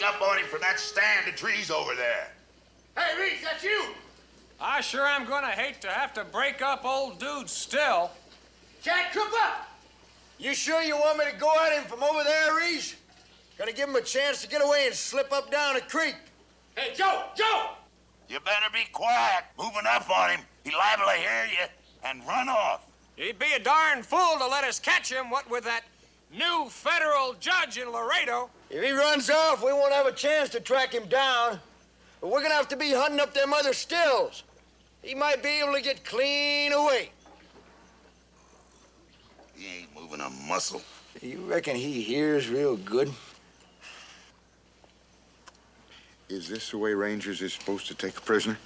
Up on him from that stand of trees over there. Hey, Reese, that's you! I sure am gonna hate to have to break up old dude still. Chad, cook up! You sure you want me to go at him from over there, Reese? Gonna give him a chance to get away and slip up down a creek. Hey, Joe! You better be quiet. Moving up on him, he liable to hear you and run off. He'd be a darn fool to let us catch him, what with that new federal judge in Laredo. If he runs off, we won't have a chance to track him down. But we're gonna have to be hunting up them other stills. He might be able to get clean away. He ain't moving a muscle. You reckon he hears real good? Is this the way Rangers is supposed to take a prisoner?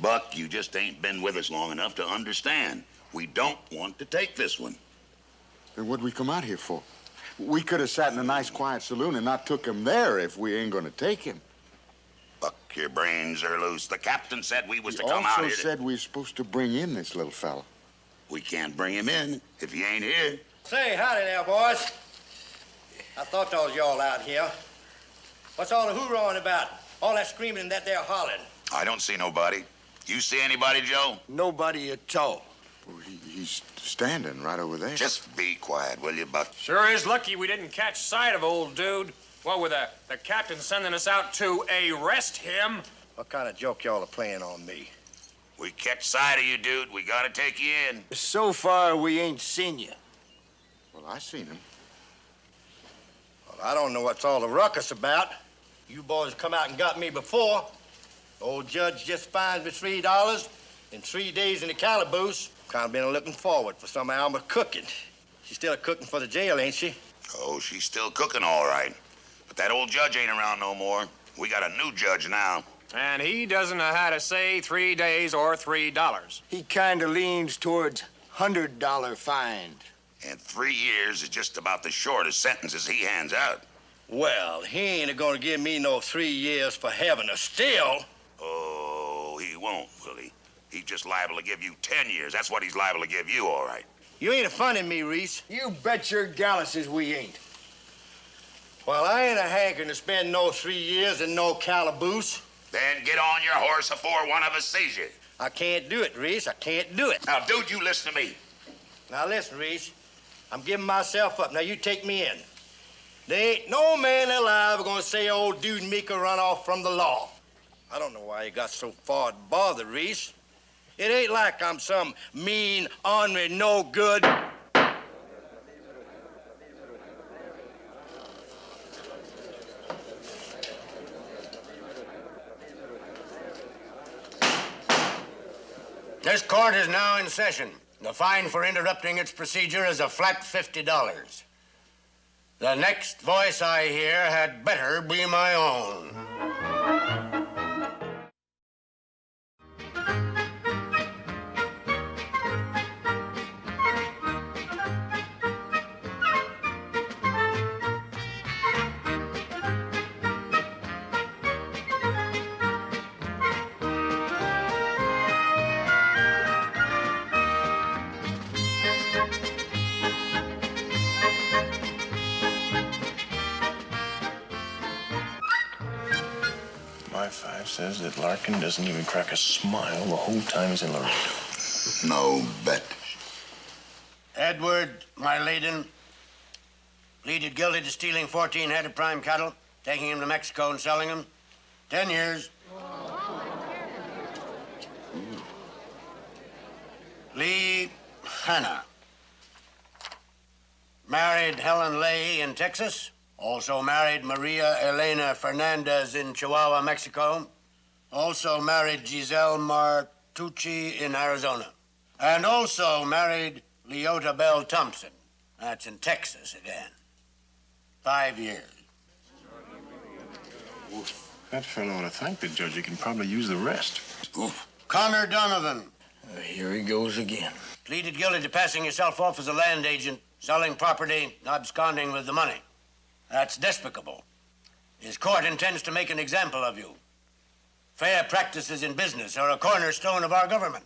Buck, you just ain't been with us long enough to understand. We don't want to take this one. Then what'd we come out here for? We could have sat in a nice, quiet saloon and not took him there if we ain't gonna take him. Buck, your brains are loose. The captain said we was to come out here. He also said we was supposed to bring in this little fella. We can't bring him in if he ain't here. Say, howdy there, boys. I thought those y'all out here. What's all the hoorahing about? All that screaming and that there hollering? I don't see nobody. You see anybody, Joe? Nobody at all. Well, he's standing right over there. Just be quiet, will you, Buck? Sure is lucky we didn't catch sight of old dude. What with the captain sending us out to arrest him? What kind of joke y'all are playing on me? We catch sight of you, dude. We gotta take you in. So far, we ain't seen you. Well, I seen him. Well, I don't know what's all the ruckus about. You boys come out and got me before. Old judge just fined me $3 and 3 days in the calaboose. Kind of been looking forward for some Alma cooking. She's still cooking for the jail, ain't she? Oh, she's still cooking all right. But that old judge ain't around no more. We got a new judge now. And he doesn't know how to say 3 days or $3. He kind of leans towards $100 fine. And 3 years is just about the shortest sentences he hands out. Well, he ain't gonna give me no 3 years for having a still. Oh, he won't, will he? He's just liable to give you 10 years. That's what he's liable to give you, all right. You ain't a-funning me, Reese. You bet your galluses we ain't. Well, I ain't a hankering to spend no 3 years in no calaboose. Then get on your horse afore one of us sees you. I can't do it, Reese. I can't do it. Now, dude, you listen to me. Now, listen, Reese. I'm giving myself up. Now, you take me in. There ain't no man alive gonna say old dude Meeker run off from the law. I don't know why you got so far bothered, Reese. It ain't like I'm some mean, ornery, no good. This court is now in session. The fine for interrupting its procedure is a flat $50. The next voice I hear had better be my own. My five says that Larkin doesn't even crack a smile the whole time he's in Laredo. No bet. Edward, my leading, pleaded guilty to stealing 14 head of prime cattle, taking them to Mexico and selling them. 10 years. Lee Hanna. Married Helen Leahy in Texas. Also married Maria Elena Fernandez in Chihuahua, Mexico. Also married Giselle Martucci in Arizona. And also married Leota Bell Thompson. That's in Texas again. 5 years. That fellow ought to thank the judge. He can probably use the rest. Oof. Connor Donovan. Here he goes again. Pleaded guilty to passing yourself off as a land agent, selling property, absconding with the money. That's despicable. His court intends to make an example of you. Fair practices in business are a cornerstone of our government.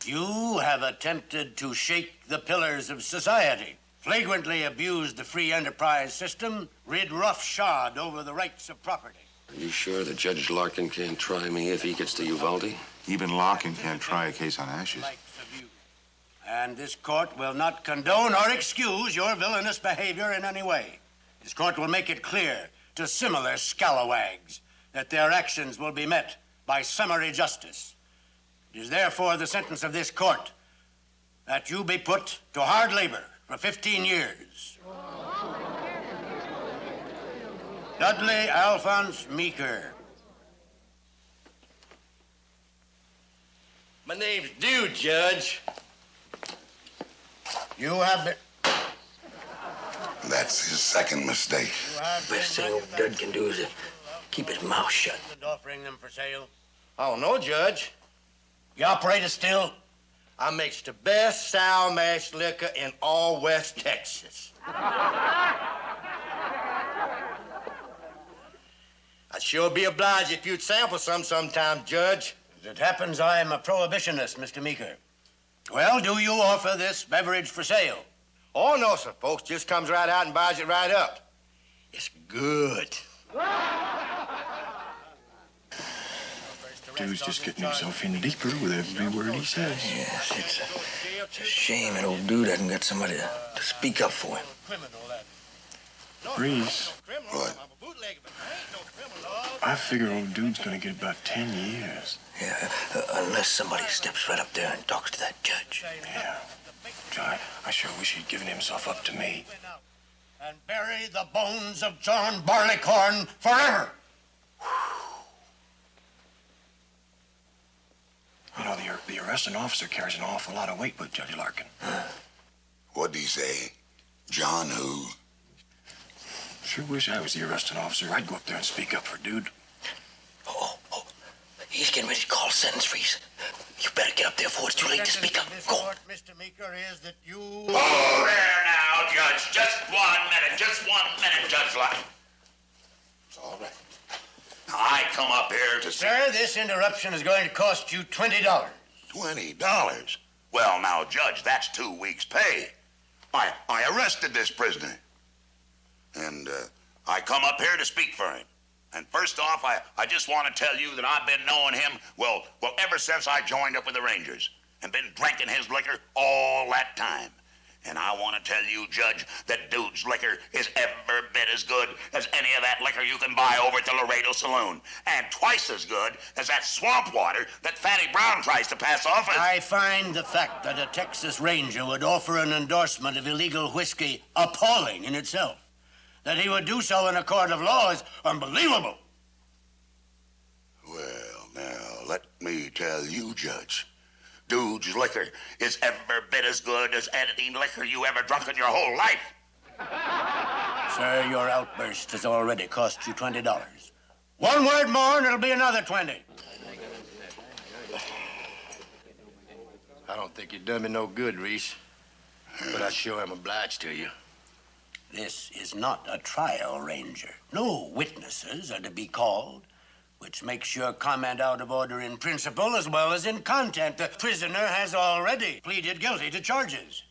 You have attempted to shake the pillars of society, flagrantly abused the free enterprise system, rid roughshod over the rights of property. Are you sure that Judge Larkin can't try me if he gets to Uvalde? Even Larkin can't try a case on Ashes. And this court will not condone or excuse your villainous behavior in any way. This court will make it clear to similar scalawags that their actions will be met by summary justice. It is therefore the sentence of this court that you be put to hard labor for 15 years. Dudley Alphonse Meeker. My name's Dude, Judge. You have been... That's his second mistake. Best thing old Dud can do is to keep his mouth shut. Offering them for sale. Oh, no, Judge. You operate a still? I makes the best sour mash liquor in all West Texas. I'd sure be obliged if you'd sample some sometime, Judge. As it happens, I am a prohibitionist, Mr. Meeker. Well, do you offer this beverage for sale? Oh, no, sir. Folks just comes right out and buys it right up. It's good. Dude's just getting himself in deeper with every word he says. Yes, it's a shame an old dude hasn't got somebody to speak up for him. Reese, What? I figure old dude's gonna get about 10 years. Yeah, unless somebody steps right up there and talks to that judge. Yeah. I sure wish he'd given himself up to me. And bury the bones of John Barleycorn forever. You know, the arresting officer carries an awful lot of weight with Judge Larkin. What'd he say? John who? Sure wish I was the arresting officer. I'd go up there and speak up for Dude. Oh, he's getting ready to call sentence, Reese. You better get up there before it's too late to speak up. Go. Mr. Meeker, is that you... Oh, there now, Judge. Just 1 minute. Just 1 minute, Judge Larkin. It's all right. Now, I come up here to... Sir, this interruption is going to cost you $20. $20? Well, now, Judge, that's 2 weeks' pay. I arrested this prisoner. And I come up here to speak for him. And first off, I just want to tell you that I've been knowing him, well, ever since I joined up with the Rangers. And been drinking his liquor all that time. And I want to tell you, Judge, that Dude's liquor is every bit as good as any of that liquor you can buy over at the Laredo saloon. And twice as good as that swamp water that Fatty Brown tries to pass off as... I find the fact that a Texas Ranger would offer an endorsement of illegal whiskey appalling in itself. That he would do so in a court of law is unbelievable. Well, now, let me tell you, Judge. Dude's liquor is every bit as good as any liquor you ever drunk in your whole life. Sir, your outburst has already cost you $20. One word more and it'll be another 20. I don't think you done me no good, Reese. But I sure am obliged to you. This is not a trial, Ranger. No witnesses are to be called, which makes your comment out of order in principle as well as in content. The prisoner has already pleaded guilty to charges.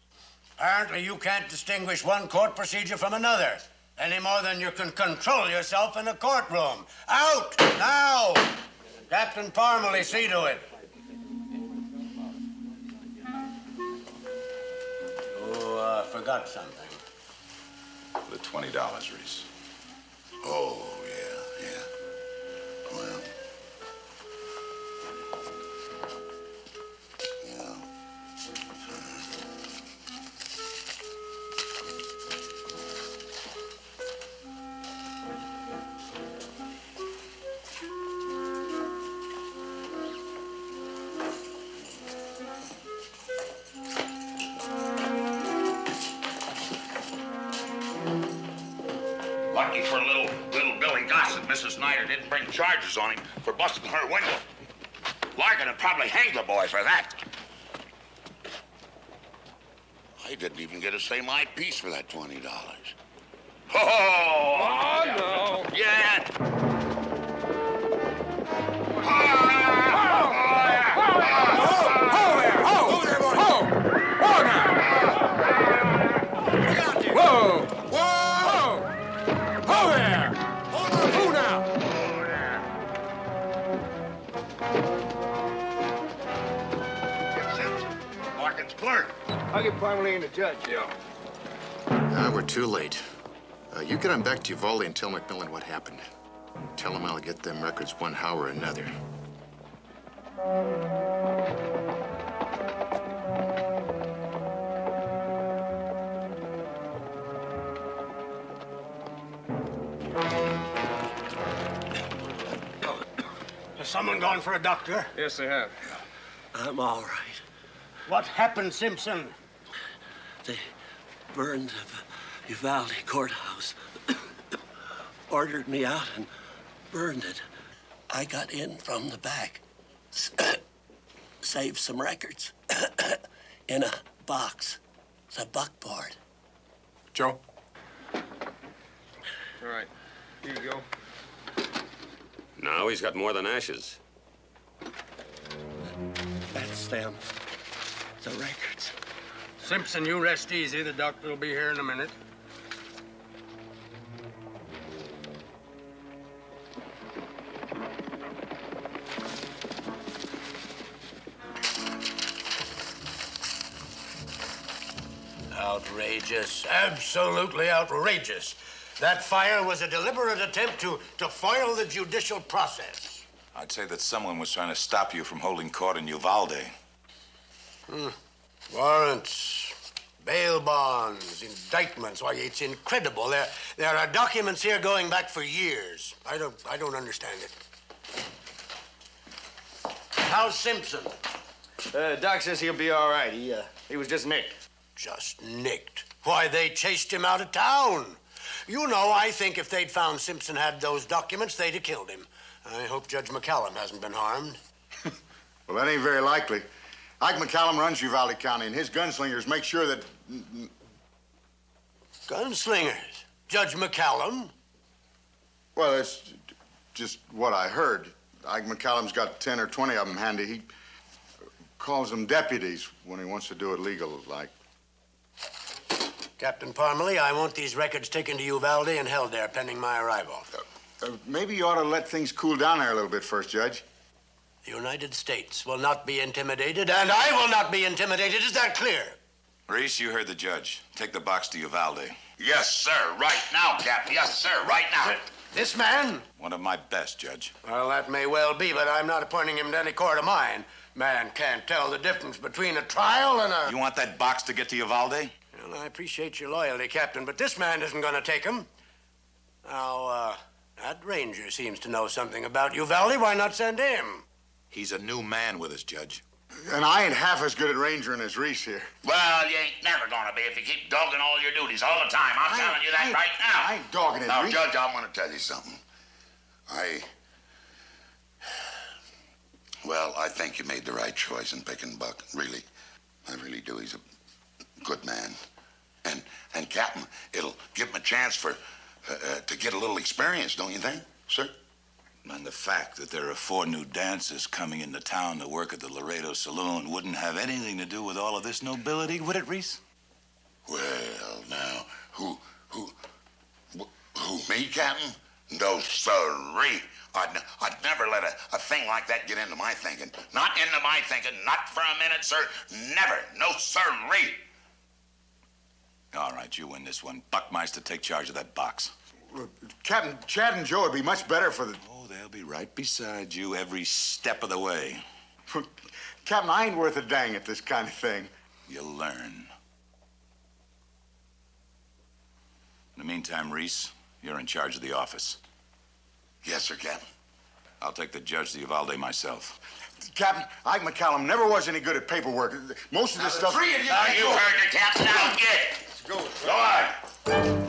Apparently, you can't distinguish one court procedure from another, any more than you can control yourself in a courtroom. Out, now! Captain Parmalee, see to it. You forgot something. The $20, Reese. Oh, yeah. Well... yeah. Lucky for little Mrs. Snyder didn't bring charges on him for busting her window. Larkin would probably hang the boy for that. I didn't even get to say my piece for that $20. Oh, no. Yeah. Clerk. I'll get Parmalee and the judge. Yeah. We're too late. You get on back to Uvalde and tell McMillan what happened. Tell him I'll get them records one how or another. Has someone gone for a doctor? Yes, they have. I'm all right. What happened, Simpson? They burned the Uvalde courthouse, ordered me out and burned it. I got in from the back, saved some records in a box. It's a buckboard. Joe? All right. Here you go. Now he's got more than ashes. That's them. The records. Simpson, you rest easy. The doctor will be here in a minute. Outrageous. Absolutely outrageous. That fire was a deliberate attempt to foil the judicial process. I'd say that someone was trying to stop you from holding court in Uvalde. Warrants, bail bonds, indictments. Why, it's incredible. There are documents here going back for years. I don't understand it. How's Simpson? Doc says he'll be all right. He was just nicked. Just nicked? Why, they chased him out of town. You know, I think if they'd found Simpson had those documents, they'd have killed him. I hope Judge McCallum hasn't been harmed. Well, that ain't very likely. Ike McCallum runs Uvalde County, and his gunslingers make sure that... Gunslingers? Judge McCallum? Well, that's just what I heard. Ike McCallum's got 10 or 20 of them handy. He calls them deputies when he wants to do it legal, like. Captain Parmalee, I want these records taken to Uvalde and held there pending my arrival. Maybe you ought to let things cool down there a little bit first, Judge. The United States will not be intimidated, and I will not be intimidated. Is that clear? Reese, you heard the judge. Take the box to Uvalde. Yes, sir. Right now, Captain. Yes, sir. Right now. This man? One of my best, Judge. Well, that may well be, but I'm not appointing him to any court of mine. Man can't tell the difference between a trial and a... You want that box to get to Uvalde? Well, I appreciate your loyalty, Captain, but this man isn't going to take him. Now, that ranger seems to know something about Uvalde. Why not send him? He's a new man with us, Judge. And I ain't half as good at rangering as Reese here. Well, you ain't never gonna be if you keep dogging all your duties all the time. I'm telling you that right now. I ain't dogging it, Now, Reese. Judge, I want to tell you something. Well, I think you made the right choice in picking Buck. Really. I really do. He's a good man. And Captain, it'll give him a chance to get a little experience, don't you think, sir? And the fact that there are 4 new dancers coming into town to work at the Laredo saloon wouldn't have anything to do with all of this nobility, would it, Reese? Well, now, who, me, Captain? No, sirree. I'd never let a thing like that get into my thinking. Not into my thinking, not for a minute, sir. Never. No, sirree. All right, you win this one. Buckmeister, take charge of that box. Captain, Chad and Joe would be much better for the... Oh, they'll be right beside you every step of the way. Captain, I ain't worth a dang at this kind of thing. You'll learn. In the meantime, Reese, you're in charge of the office. Yes, sir, Captain. I'll take the judge to Uvalde myself. Captain, Ike McCallum never was any good at paperwork. Most of this stuff... Three of you... Now, you heard the Captain. Now, get. Let's go. Go on.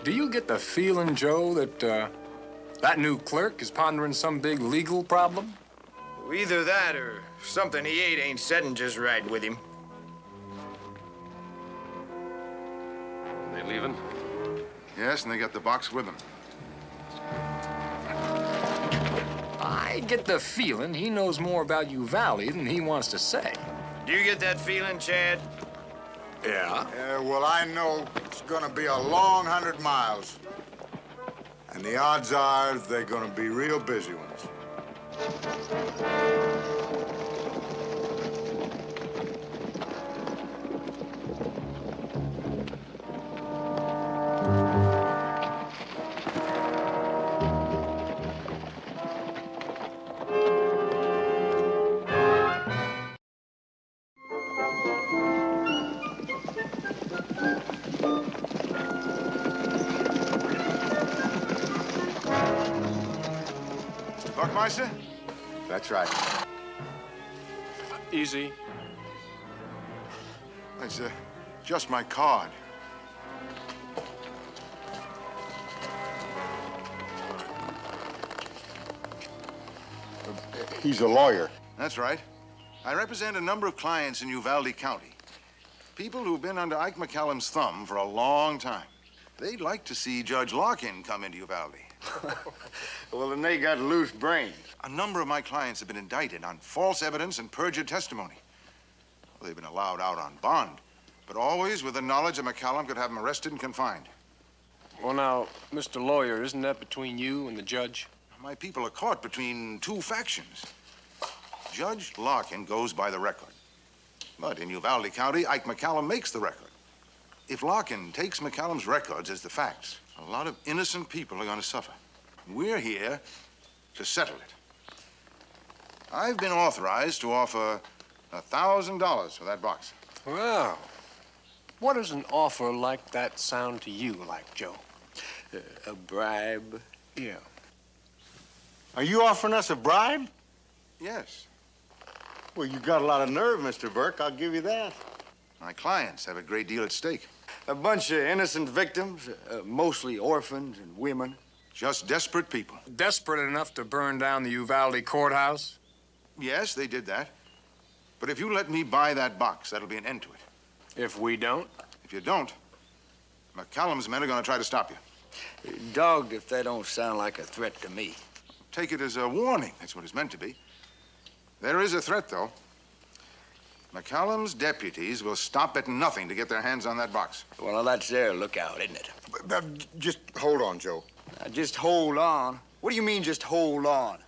Do you get the feeling, Joe, that that new clerk is pondering some big legal problem? Either that or something he ate ain't setting just right with him. Are they leaving? Yes, and they got the box with them. I get the feeling he knows more about Uvalde than he wants to say. Do you get that feeling, Chad? Yeah? Well, I know it's gonna be a long 100 miles. And the odds are they're gonna be real busy ones. Buckmeister? That's right. Easy. That's just my card. He's a lawyer. That's right. I represent a number of clients in Uvalde County. People who've been under Ike McCallum's thumb for a long time. They'd like to see Judge Larkin come into Uvalde. Well, then they got loose brains. A number of my clients have been indicted on false evidence and perjured testimony. Well, they've been allowed out on bond, but always with the knowledge that McCallum could have them arrested and confined. Well, now, Mr. Lawyer, isn't that between you and the judge? My people are caught between two factions. Judge Larkin goes by the record. But in Uvalde County, Ike McCallum makes the record. If Larkin takes McCallum's records as the facts, a lot of innocent people are going to suffer. We're here to settle it. I've been authorized to offer $1,000 for that box. Well, what does an offer like that sound to you like, Joe? A bribe? Yeah. Are you offering us a bribe? Yes. Well, you got a lot of nerve, Mr. Burke. I'll give you that. My clients have a great deal at stake. A bunch of innocent victims, mostly orphans and women. Just desperate people. Desperate enough to burn down the Uvalde courthouse? Yes, they did that. But if you let me buy that box, that'll be an end to it. If we don't? If you don't, McCallum's men are going to try to stop you. Dogged if that don't sound like a threat to me. Take it as a warning. That's what it's meant to be. There is a threat, though. McCallum's deputies will stop at nothing to get their hands on that box. Well, that's their lookout, isn't it? Just hold on, Joe. Now, just hold on. What do you mean, just hold on?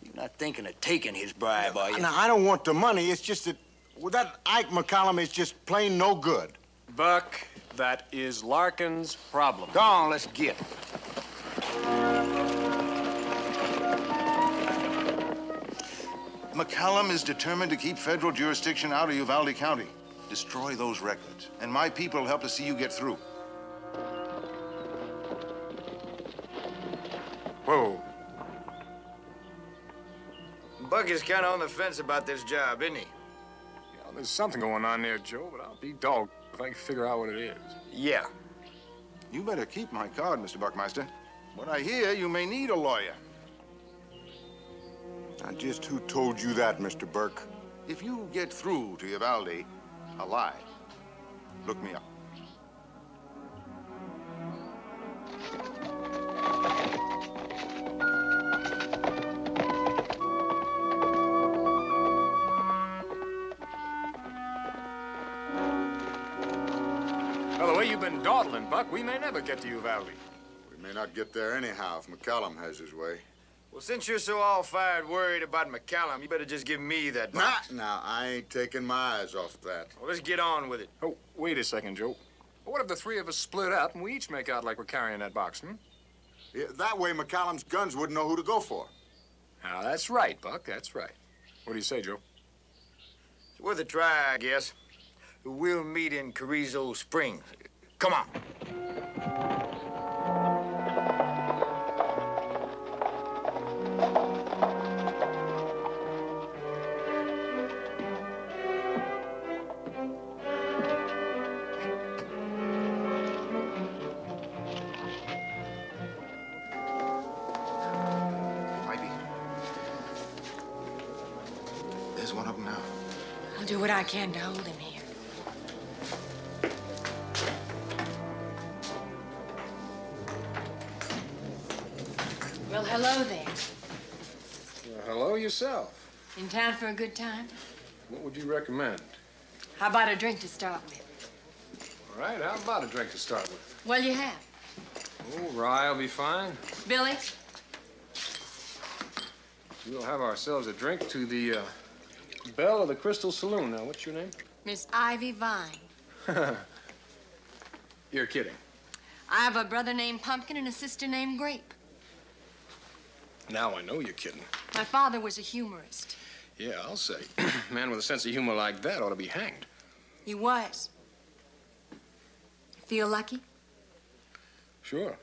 You're not thinking of taking his bribe, are you? Now, I don't want the money. It's just that, well, that Ike McCallum is just plain no good. Buck, that is Larkin's problem. Go on, let's get it. McCallum is determined to keep federal jurisdiction out of Uvalde County. Destroy those records, and my people will help to see you get through. Whoa. Buck is kind of on the fence about this job, isn't he? Yeah, there's something going on there, Joe, but I'll be dogged if I can figure out what it is. Yeah. You better keep my card, Mr. Buckmeister. But I hear you may need a lawyer. Now, just who told you that, Mr. Burke? If you get through to Uvalde alive, look me up. Well, the way you've been dawdling, Buck, we may never get to Uvalde. We may not get there anyhow if McCallum has his way. Well, since you're so all-fired worried about McCallum, you better just give me that box. Now, I ain't taking my eyes off that. Well, let's get on with it. Oh, wait a second, Joe. What if the three of us split up and we each make out like we're carrying that box, Yeah, that way McCallum's guns wouldn't know who to go for. Now, that's right, Buck, that's right. What do you say, Joe? It's worth a try, I guess. We'll meet in Carrizo Springs. Come on. Where's one of them now? I'll do what I can to hold him here. Well, hello there. Well, hello yourself. In town for a good time? What would you recommend? How about a drink to start with? All right, how about a drink to start with? Well, you have. Oh, rye will be fine. Billy? We'll have ourselves a drink to the belle of the Crystal Saloon. Now, what's your name? Miss Ivy Vine. You're kidding. I have a brother named Pumpkin and a sister named Grape. Now I know you're kidding. My father was a humorist. Yeah, I'll say. A man with a sense of humor like that ought to be hanged. He was. Feel lucky? Sure.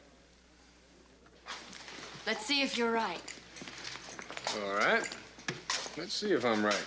Let's see if you're right. All right. Let's see if I'm right.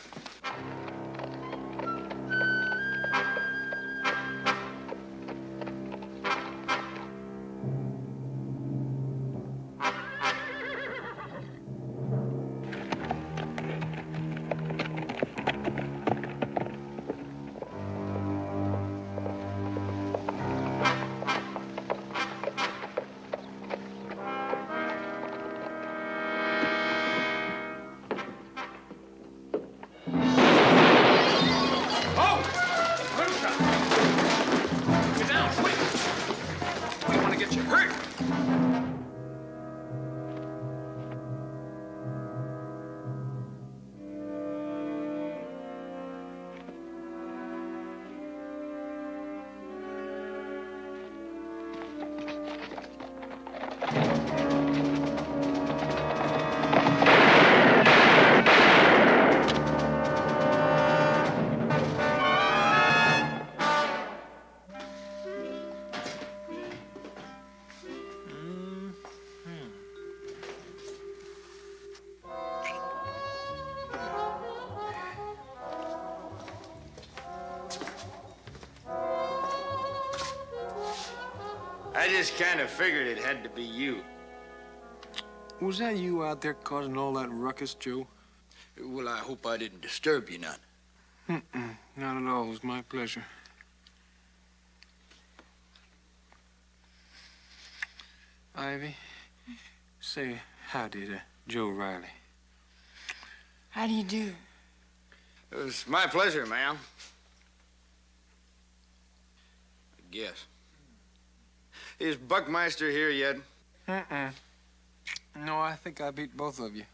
I just kind of figured it had to be you. Was that you out there causing all that ruckus, Joe? Well, I hope I didn't disturb you none. Not at all. It was my pleasure. Ivy, say howdy to Joe Riley. How do you do? It was my pleasure, ma'am. I guess. Is Buckmeister here yet? No, I think I beat both of you.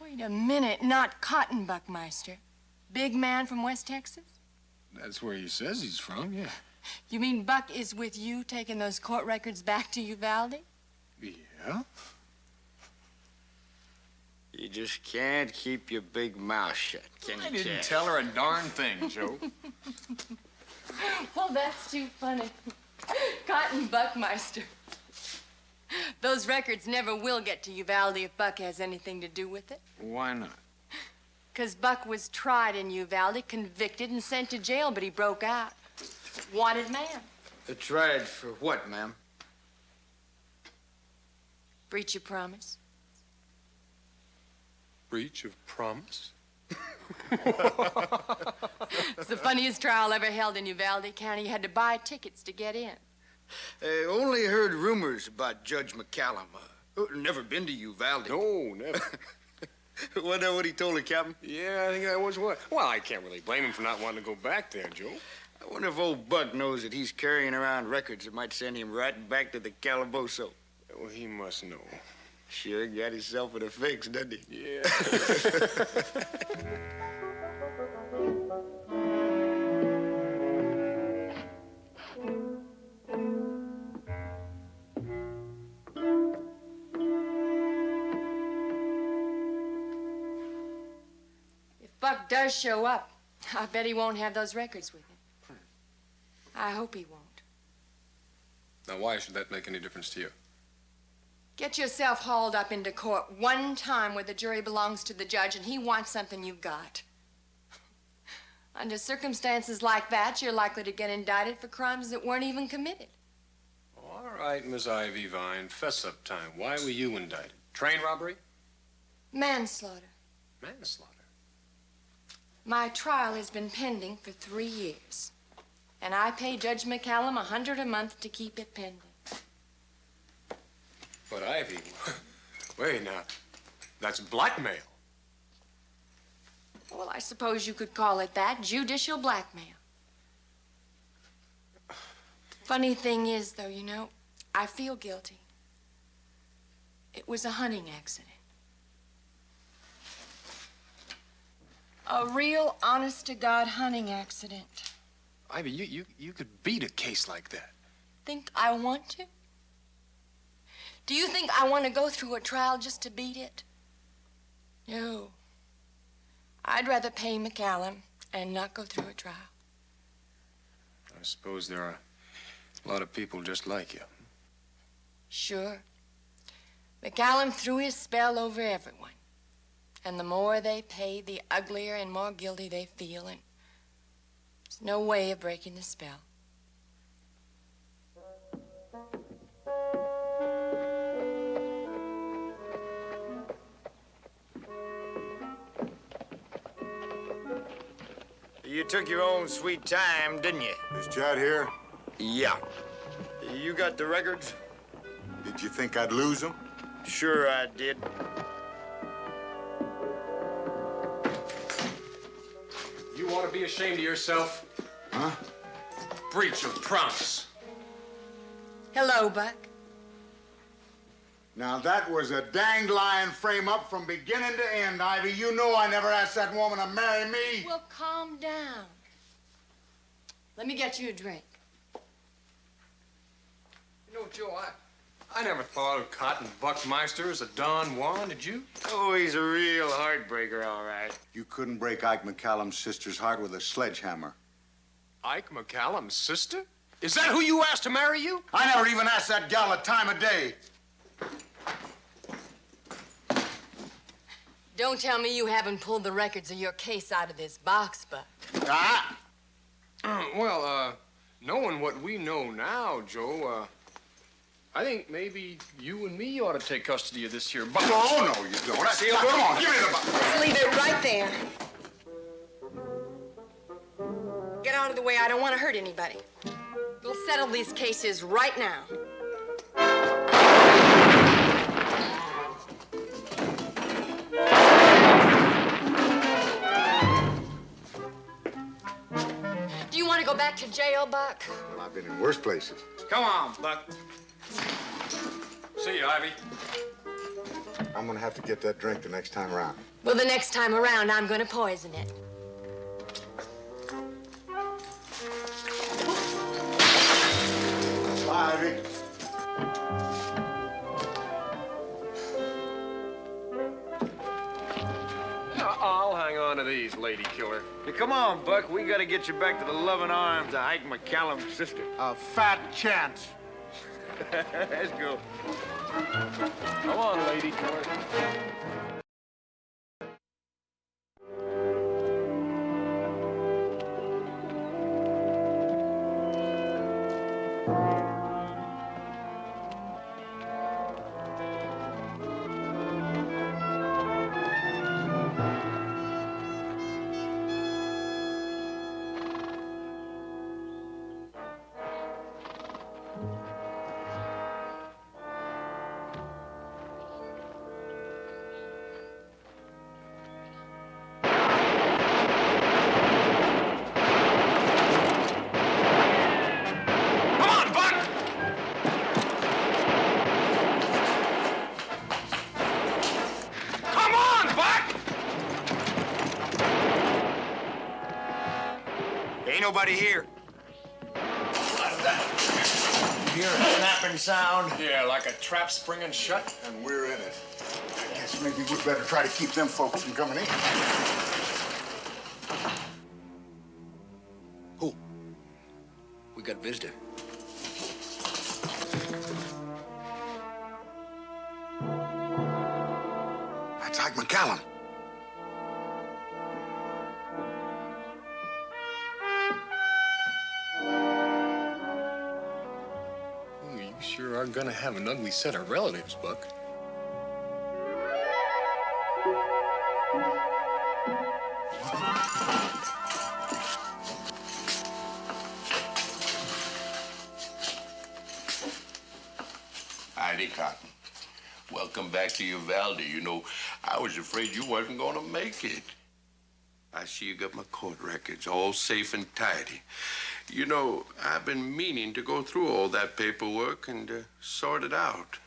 Wait a minute. Not Cotton Buckmeister. Big man from West Texas? That's where he says he's from, yeah. You mean Buck is with you taking those court records back to Uvalde? Yeah? You just can't keep your big mouth shut, can you, I didn't Jack? tell her a darn thing, Joe. Well, that's too funny. Cotton Buckmeister. Those records never will get to Uvalde if Buck has anything to do with it. Why not? 'Cause Buck was tried in Uvalde, convicted, and sent to jail, but he broke out. Wanted man. Tried for what, ma'am? Breach of promise. Breach of promise? It's the funniest trial ever held in Uvalde County. You had to buy tickets to get in. I only heard rumors about Judge McCallum. Never been to Uvalde. No, never. Wasn't that what he told the captain? Yeah, I think that was what. Well, I can't really blame him for not wanting to go back there, Joe. I wonder if old Buck knows that he's carrying around records that might send him right back to the Calabozo. Well, he must know. Sure got himself in a fix, doesn't he? Yeah. If Buck does show up, I bet he won't have those records with him. I hope he won't. Now, why should that make any difference to you? Get yourself hauled up into court one time where the jury belongs to the judge and he wants something you've got. Under circumstances like that, you're likely to get indicted for crimes that weren't even committed. All right, Miss Ivy Vine, fess up time. Why were you indicted? Train robbery? Manslaughter. Manslaughter? My trial has been pending for 3 years. And I pay Judge McCallum $100 a month to keep it pending. But Ivy, wait now, that's blackmail. Well, I suppose you could call it that, judicial blackmail. Funny thing is, though, you know, I feel guilty. It was a hunting accident. A real, honest-to-God hunting accident. Ivy, you could beat a case like that. Think I want to? Do you think I want to go through a trial just to beat it? No. I'd rather pay McCallum and not go through a trial. I suppose there are a lot of people just like you. Sure. McCallum threw his spell over everyone. And the more they pay, the uglier and more guilty they feel, and there's no way of breaking the spell. You took your own sweet time, didn't you? Is Chad here? Yeah. You got the records? Did you think I'd lose them? Sure I did. You want to be ashamed of yourself? Huh? Breach of promise. Hello, Buck. Now, that was a danged lying frame-up from beginning to end, Ivy. You know I never asked that woman to marry me. Well, calm down. Let me get you a drink. You know, Joe, I never thought of Cotton Buckmeister as a Don Juan, did you? Oh, he's a real heartbreaker, all right. You couldn't break Ike McCallum's sister's heart with a sledgehammer. Ike McCallum's sister? Is that who you asked to marry you? I never even asked that gal a time of day. Don't tell me you haven't pulled the records of your case out of this box, Buck. Ah! Well, knowing what we know now, Joe, I think maybe you and me ought to take custody of this here box. Oh, no, you don't. See, Come on, give me the box. Just leave it right there. Get out of the way. I don't want to hurt anybody. We'll settle these cases right now. Do you want to go back to jail, Buck? Well, I've been in worse places. Come on, Buck. See you, Ivy. I'm gonna have to get that drink the next time around. Well, the next time around, I'm going to poison it. Bye, Ivy. I'll hang on to these, lady killer. Hey, come on, Buck. We gotta get you back to the loving arms of Ike McCallum's sister. A fat chance. Let's go. Come on, lady killer. Ain't nobody here. What's that? You hear a snapping sound? Yeah, like a trap springing shut. And we're in it. I guess maybe we better try to keep them folks from coming in. Who? We got a visitor. That's Ike McCallum. Oh, you sure are gonna have an ugly set of relatives, Buck. Cotton. Welcome back to Uvalde. You know, I was afraid you wasn't gonna make it. I see you got my court records all safe and tidy. You know, I've been meaning to go through all that paperwork and sort it out.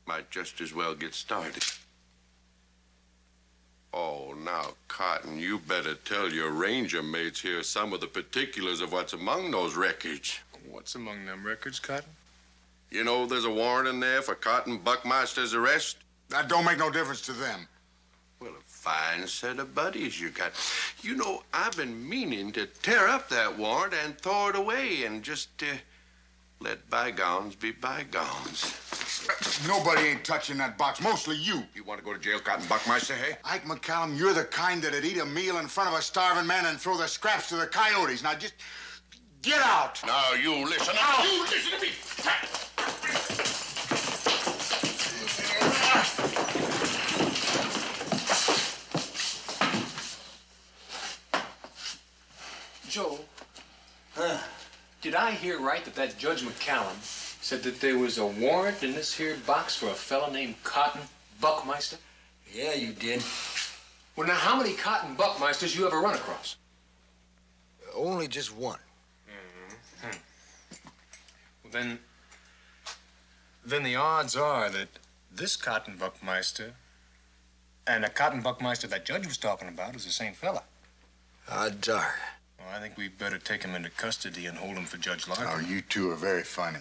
Might just as well get started. Oh, now, Cotton, you better tell your ranger mates here some of the particulars of what's among those records. What's among them records, Cotton? You know there's a warrant in there for Cotton Buckmaster's arrest? That don't make no difference to them. Well, a fine set of buddies you got. You know, I've been meaning to tear up that warrant and throw it away and just let bygones be bygones. Nobody ain't touching that box, mostly you. You want to go to jail, Cotton Buckmaster, hey? Ike McCallum, you're the kind that'd eat a meal in front of a starving man and throw the scraps to the coyotes. Now just get out. Now you listen. Now you listen to me. Joe, did I hear right that Judge McCallum said that there was a warrant in this here box for a fella named Cotton Buckmeister? Yeah, you did. Well, now, how many Cotton Buckmeisters you ever run across? Only just one. Well, then the odds are that this Cotton Buckmeister and the Cotton Buckmeister that Judge was talking about is the same fella. Odds are. Well, I think we'd better take him into custody and hold him for Judge Larkin. Oh, you two are very funny.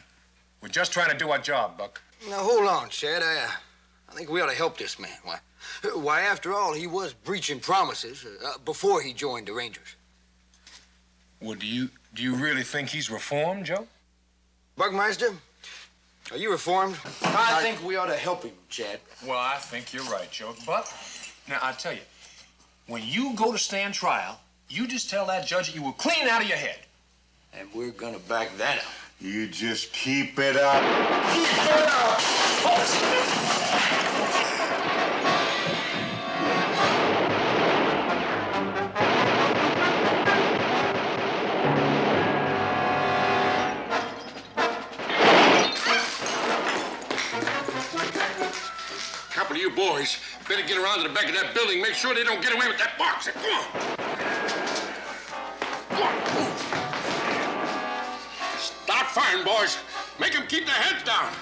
We're just trying to do our job, Buck. Now, hold on, Chad. I think we ought to help this man. Why, after all, he was breaching promises before he joined the Rangers. Well, do you really think he's reformed, Joe? Buckmeister, are you reformed? I think we ought to help him, Chad. Well, I think you're right, Joe. But, now, I tell you, when you go to stand trial, you just tell that judge that you were clean out of your head. And we're gonna back that up. You just keep it up. Keep it up! Couple of you boys better get around to the back of that building. Make sure they don't get away with that box. Come on. Come on. Start firing, boys. Make them keep their heads down.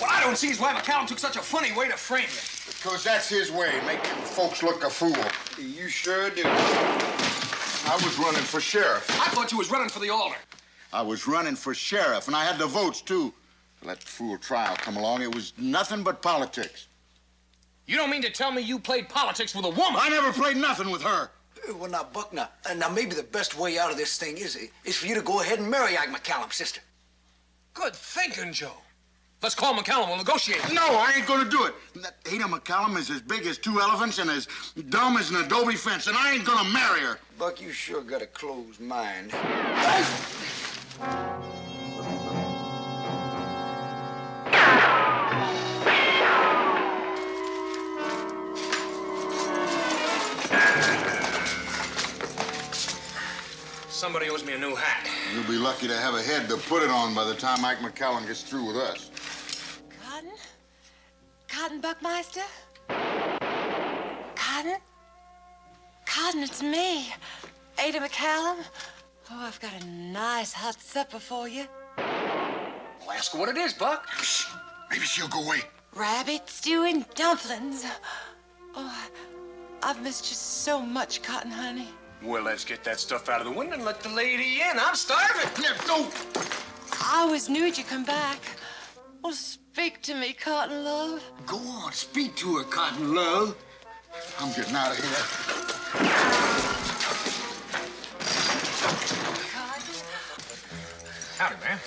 I don't see why McCallum took such a funny way to frame you. Because that's his way, making folks look a fool. You sure do. I was running for sheriff. I thought you was running for the alder. I was running for sheriff, and I had the votes, too. Let the fool trial come along. It was nothing but politics. You don't mean to tell me you played politics with a woman? I never played nothing with her. Well, now, Buck, now maybe the best way out of this thing is for you to go ahead and marry Ike McCallum's sister. Good thinking, Joe. Let's call McCallum. We'll negotiate. No, I ain't gonna do it. That Ada McCallum is as big as 2 elephants and as dumb as an adobe fence, and I ain't gonna marry her. Buck, you sure got a closed mind. Somebody owes me a new hat. You'll be lucky to have a head to put it on by the time Ike McCallum gets through with us. Cotton? Cotton Buckmeister? Cotton? Cotton, it's me, Ada McCallum. Oh, I've got a nice hot supper for you. Well, ask her what it is, Buck. Shh. Maybe she'll go away. Rabbit stew and dumplings. Oh, I've missed you so much, Cotton, honey. Well, let's get that stuff out of the window and let the lady in. I'm starving. Go. I always knew you'd come back. Oh, speak to me, Cotton Love. Go on, speak to her, Cotton Love. I'm getting out of here. Howdy, ma'am.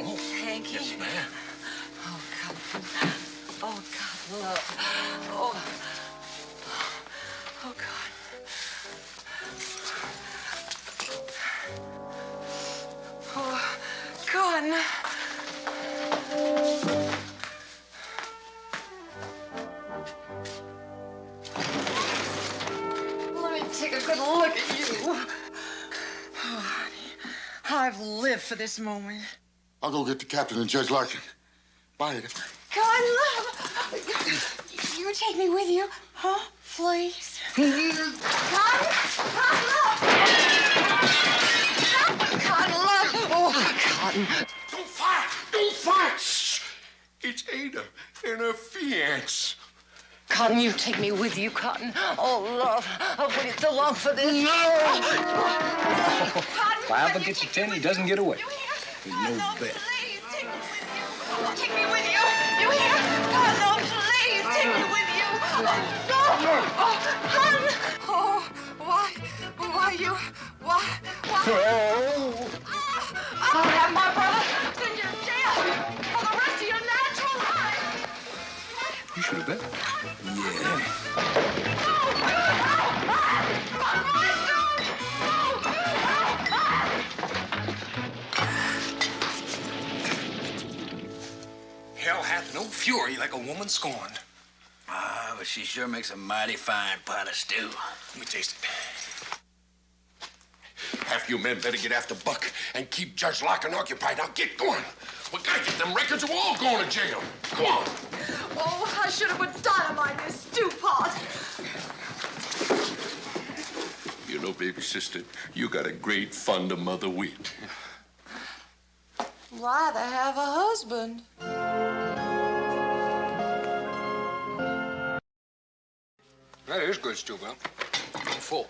Oh, Hanky. Yes, ma'am. Oh, Cotton. Oh, Cotton Love. Oh, God. Let me take a good look at you. Oh, honey, I've lived for this moment. I'll go get the captain and Judge Larkin. Bye, Ada. God, love. You take me with you, huh? Please. Cotton? Cotton, love. Oh, Cotton. Don't fight! Don't fight! Shh. It's Ada and her fiance. Cotton, you take me with you, Cotton. Oh, love, I've waited so long for this. No! If Alva gets a 10, he doesn't get away. There's no bet. Take me with you. You hear? God, no, please, take me with you. Oh, no. Oh, Cotton. Oh, why you, why? I'll have my brother send you to jail for the rest of your natural life. You should have bet. Hell hath no fury like a woman scorned. Ah, but she sure makes a mighty fine pot of stew. Let me taste it. Half you men better get after Buck and keep Judge Larkin occupied. Now get going. We gotta get them records or we're all going to jail. Come on. Oh, I should have put dynamite in this stew pot. You know, baby sister, you got a great fund of mother wit. Rather have a husband. That is good stew, Bill. I'm full.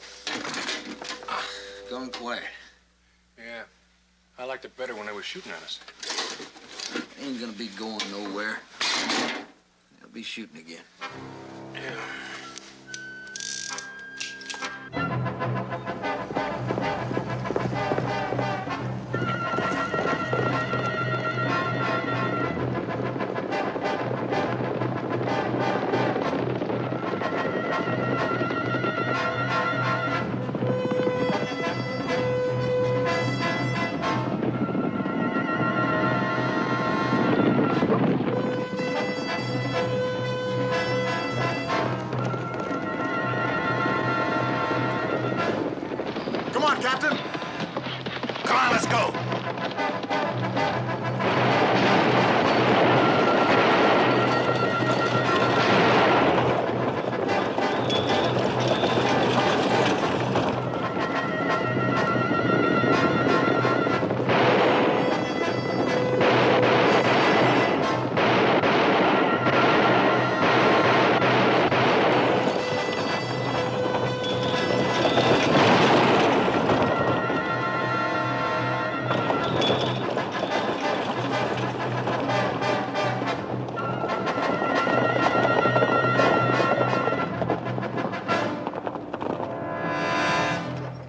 Gone quiet. Yeah. I liked it better when they were shooting at us. Ain't gonna be going nowhere. They'll be shooting again. Yeah. Come on, Captain. Come on, let's go.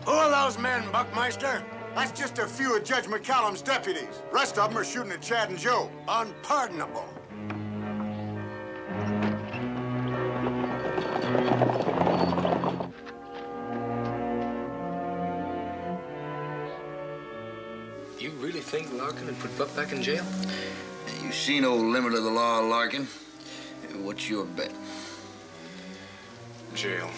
Who are those men, Buckmeister? That's just a few of Judge McCallum's deputies. Rest of them are shooting at Chad and Joe. Unpardonable. You really think Larkin would put Buck back in jail? You see no limit of the law, Larkin. What's your bet? Jail.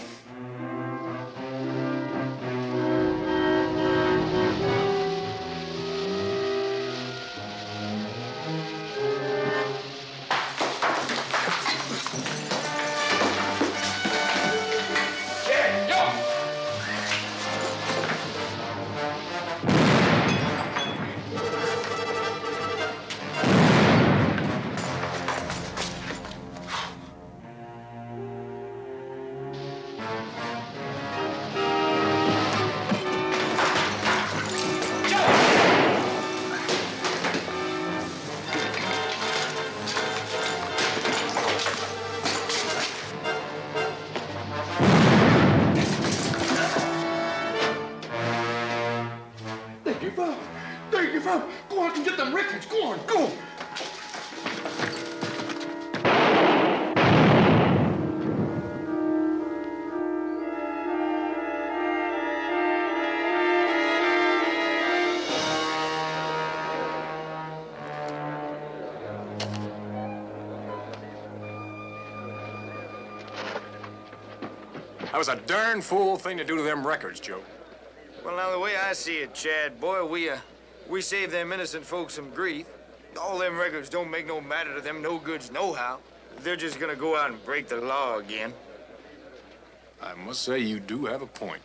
Thank you, fella. Go on and get them records. Go on, go. That was a darn fool thing to do to them records, Joe. Well, now, the way I see it, Chad, boy, we save them innocent folks some grief. All them records don't make no matter to them no-goods no-how. They're just gonna go out and break the law again. I must say, you do have a point.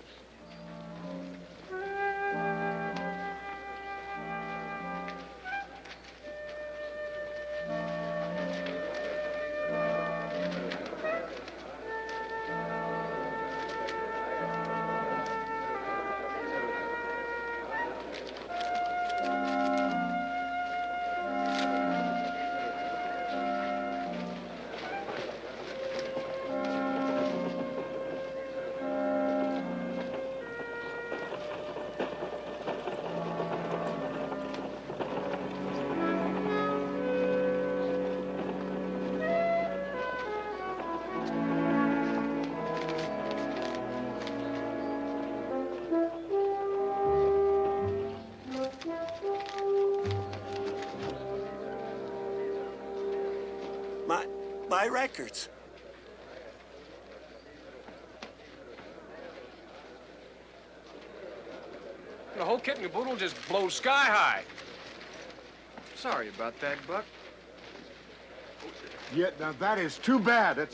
My records. The whole kit and caboodle just blows sky high. Sorry about that, Buck. Yeah, now that is too bad.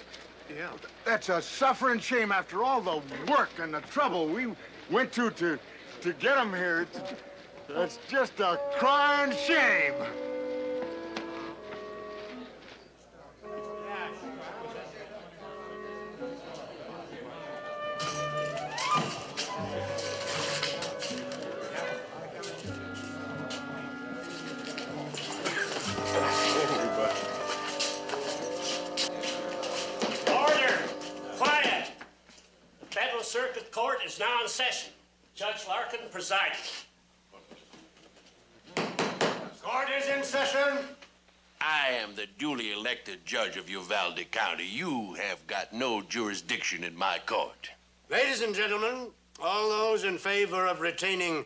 That's a suffering shame after all the work and the trouble we went to get him here. That's just a crying shame. Circuit Court is now in session. Judge Larkin presiding. Court is in session. I am the duly elected judge of Uvalde County. You have got no jurisdiction in my court. Ladies and gentlemen, all those in favor of retaining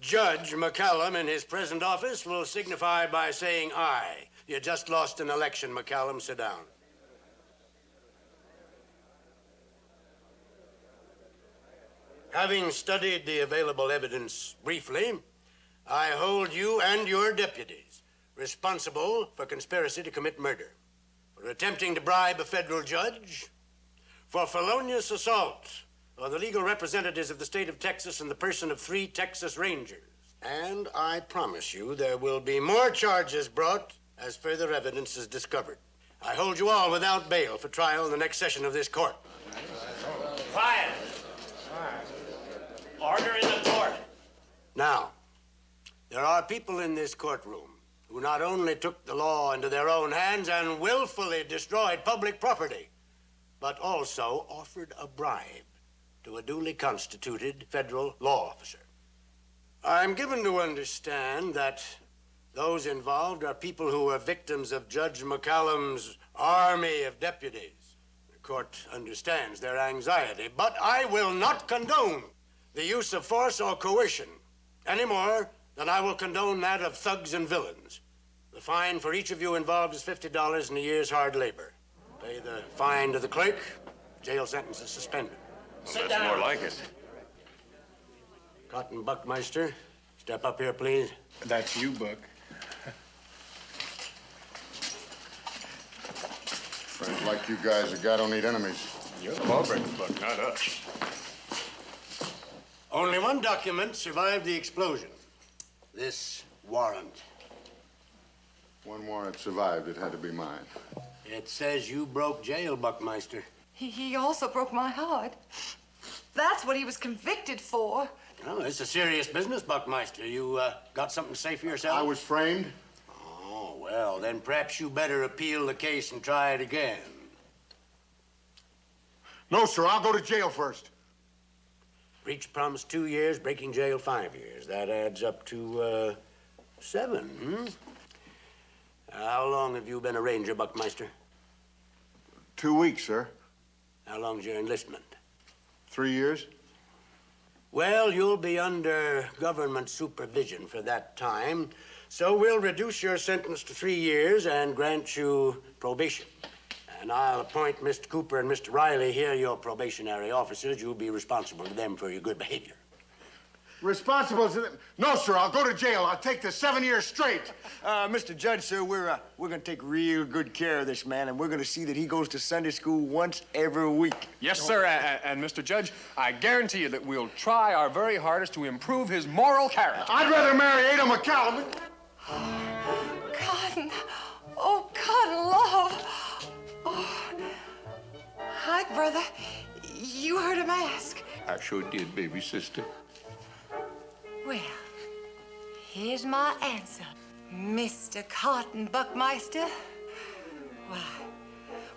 Judge McCallum in his present office will signify by saying aye. You just lost an election, McCallum. Sit down. Having studied the available evidence briefly, I hold you and your deputies responsible for conspiracy to commit murder, for attempting to bribe a federal judge, for felonious assault on the legal representatives of the state of Texas in the person of 3 Texas Rangers. And I promise you there will be more charges brought as further evidence is discovered. I hold you all without bail for trial in the next session of this court. Quiet. Order in the court. Now, there are people in this courtroom who not only took the law into their own hands and willfully destroyed public property, but also offered a bribe to a duly constituted federal law officer. I'm given to understand that those involved are people who are victims of Judge McCallum's army of deputies. The court understands their anxiety, but I will not condone the use of force or coercion any more than I will condone that of thugs and villains. The fine for each of you involved is $50 and a year's hard labor. Pay the fine to the clerk. Jail sentence is suspended. Well, that's more like it. Cotton Buckmeister, step up here, please. That's you, Buck. Friends like you guys, a guy don't need enemies. You're the lawbreaker, Buck, not us. Only one document survived the explosion. This warrant. One warrant survived. It had to be mine. It says you broke jail, Buckmeister. He also broke my heart. That's what he was convicted for. Oh, it's a serious business, Buckmeister. You got something to say for yourself? I was framed. Oh, well, then perhaps you better appeal the case and try it again. No, sir. I'll go to jail first. Breach promise 2 years, breaking jail 5 years. That adds up to 7, How long have you been a ranger, Buckmeister? 2 weeks, sir. How long's your enlistment? 3 years. Well, you'll be under government supervision for that time, so we'll reduce your sentence to 3 years and grant you probation. And I'll appoint Mr. Cooper and Mr. Riley here your probationary officers. You'll be responsible to them for your good behavior. Responsible to them? No, sir, I'll go to jail. I'll take the 7 years straight. Mr. Judge, sir, we're gonna take real good care of this man, and we're gonna see that he goes to Sunday school once every week. Yes, sir, and Mr. Judge, I guarantee you that we'll try our very hardest to improve his moral character. I'd rather marry Ada McCallum. Cotton. Oh, Cotton, love. Oh. Hi, brother. You heard him ask. I sure did, baby sister. Well, here's my answer, Mr. Cotton Buckmeister.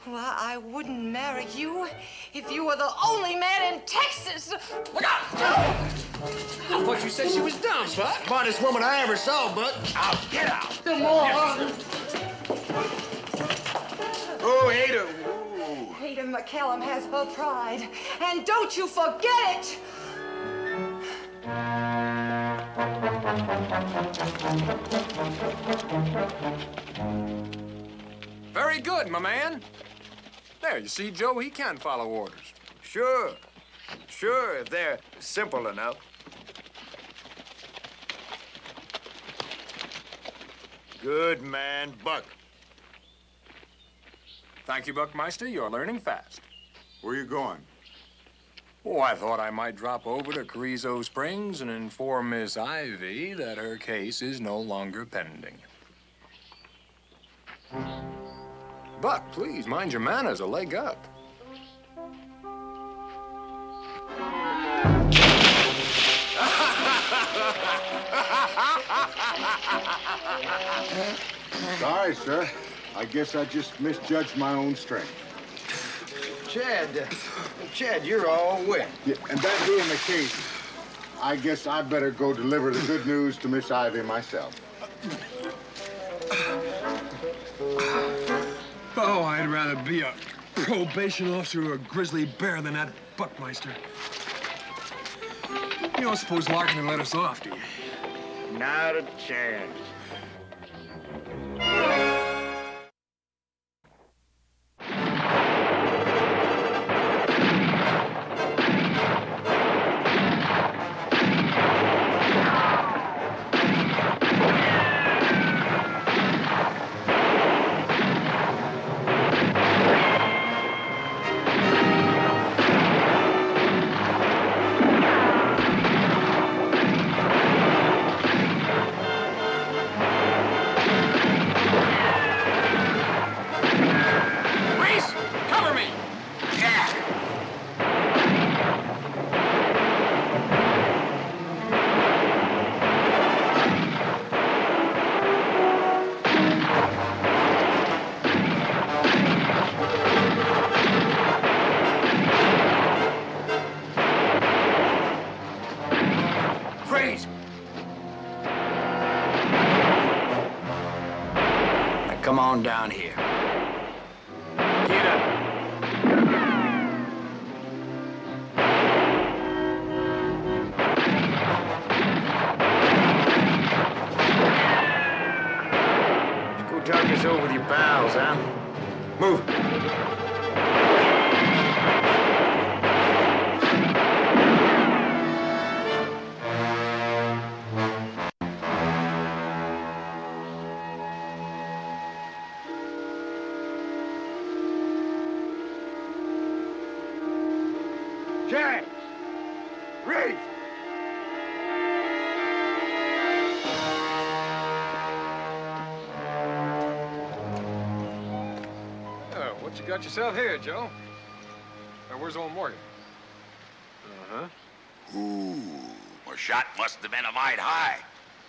Why, I wouldn't marry you if you were the only man in Texas. Look out! I thought you said she was dumb, Buck. Smartest woman I ever saw, Buck. Out, get out. Come on. Oh, Ada. Ada McCallum has her pride, and don't you forget it! Very good, my man. There, you see, Joe, he can follow orders. Sure, if they're simple enough. Good man, Buck. Thank you, Buckmeister. You're learning fast. Where you going? Oh, I thought I might drop over to Carrizo Springs and inform Miss Ivy that her case is no longer pending. Buck, please, mind your manners. A leg up. Sorry, sir. I guess I just misjudged my own strength. Chad, you're all wet. Yeah, and that being the case, I guess I better go deliver the good news to Miss Ivy myself. Oh, I'd rather be a probation officer or a grizzly bear than that Buckmeister. You don't suppose Larkin will let us off, do you? Not a chance. Come on down here. Get up. Let's go talk this over with your pals, huh? Move. Jack! Reese! Oh, what you got yourself here, Joe? Where's old Morgan? Uh-huh. Ooh, well, shot must have been a mite high.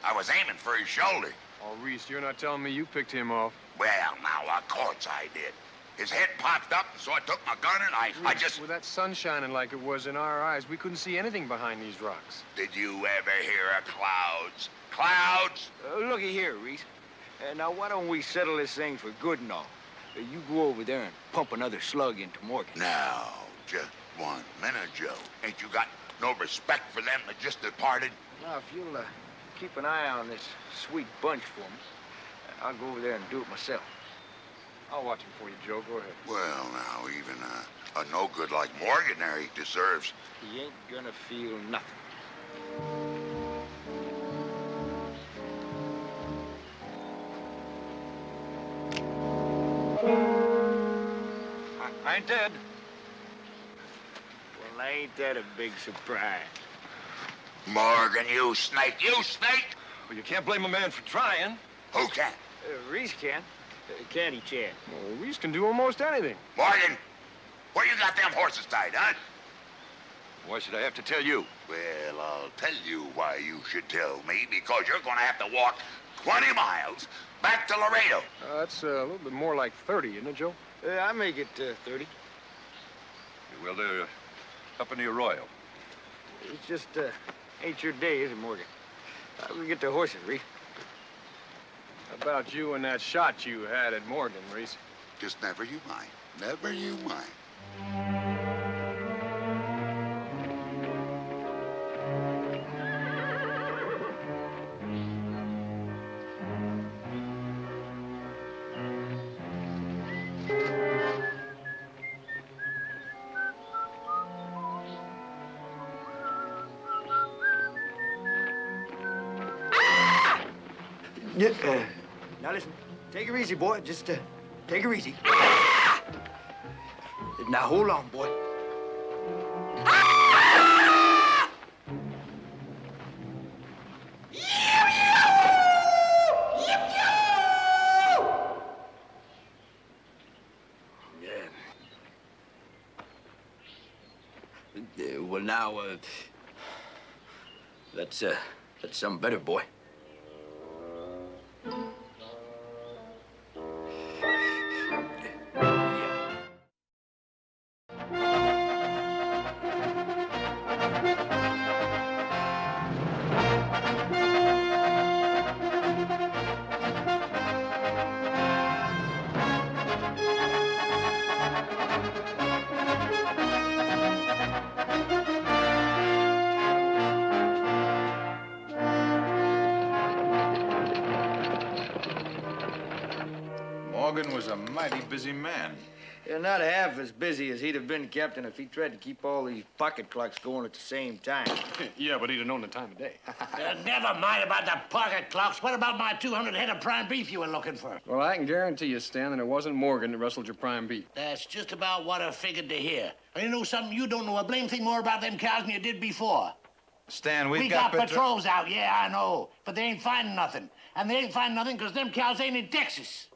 I was aiming for his shoulder. Oh, Reese, you're not telling me you picked him off. Well, now, of course I did. His head popped up, so I took my gun and I just... With that sun shining like it was in our eyes, we couldn't see anything behind these rocks. Did you ever hear of clouds? Clouds? Looky here, Reese. Now, why don't we settle this thing for good and all? You go over there and pump another slug into Morgan. Now, just 1 minute, Joe. Ain't you got no respect for them that just departed? Now, if you'll keep an eye on this sweet bunch for me, I'll go over there and do it myself. I'll watch him for you, Joe. Go ahead. Well, now, even a no-good like Morgan there, he deserves. He ain't gonna feel nothing. I ain't dead. Well, ain't that a big surprise? Morgan, you snake, you snake! Well, you can't blame a man for trying. Who can? Reese can. Can't he, Chad? Well, Reese can do almost anything. Morgan, where you got them horses tied, huh? Why should I have to tell you? Well, I'll tell you why you should tell me, because you're gonna have to walk 20 miles back to Laredo. That's a little bit more like 30, isn't it, Joe? I make it 30. Well, they're up in the Arroyo. It's just ain't your day, is it, Morgan? We'll get the horses, Reese. How about you and that shot you had at Morgan, Reese? Just never you mind. Never you mind. Yeah, now listen, take it easy, boy. Just take it easy. Now hold on, boy. Well, now, that's something better, boy. Morgan was a mighty busy man. Yeah, not half as busy as he'd have been, Captain, if he tried to keep all these pocket clocks going at the same time. Yeah, but he'd have known the time of day. Never mind about the pocket clocks. What about my 200 head of prime beef you were looking for? Well, I can guarantee you, Stan, that it wasn't Morgan that rustled your prime beef. That's just about what I figured to hear. And you know something? You don't know a blame thing more about them cows than you did before. Stan, We got patrols out, yeah, I know. But they ain't finding nothing. And they ain't finding nothing because them cows ain't in Texas.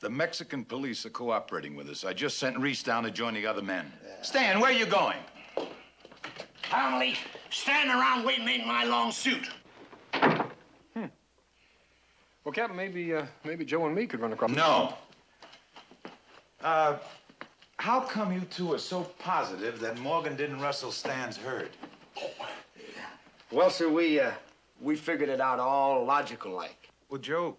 The Mexican police are cooperating with us. I just sent Reese down to join the other men. Stan, where are you going? Calmly, standing around waiting ain't my long suit. Well, Captain, maybe Joe and me could run across. No. How come you two are so positive that Morgan didn't rustle Stan's herd? Well, sir, we figured it out all logical like. Well, Joe,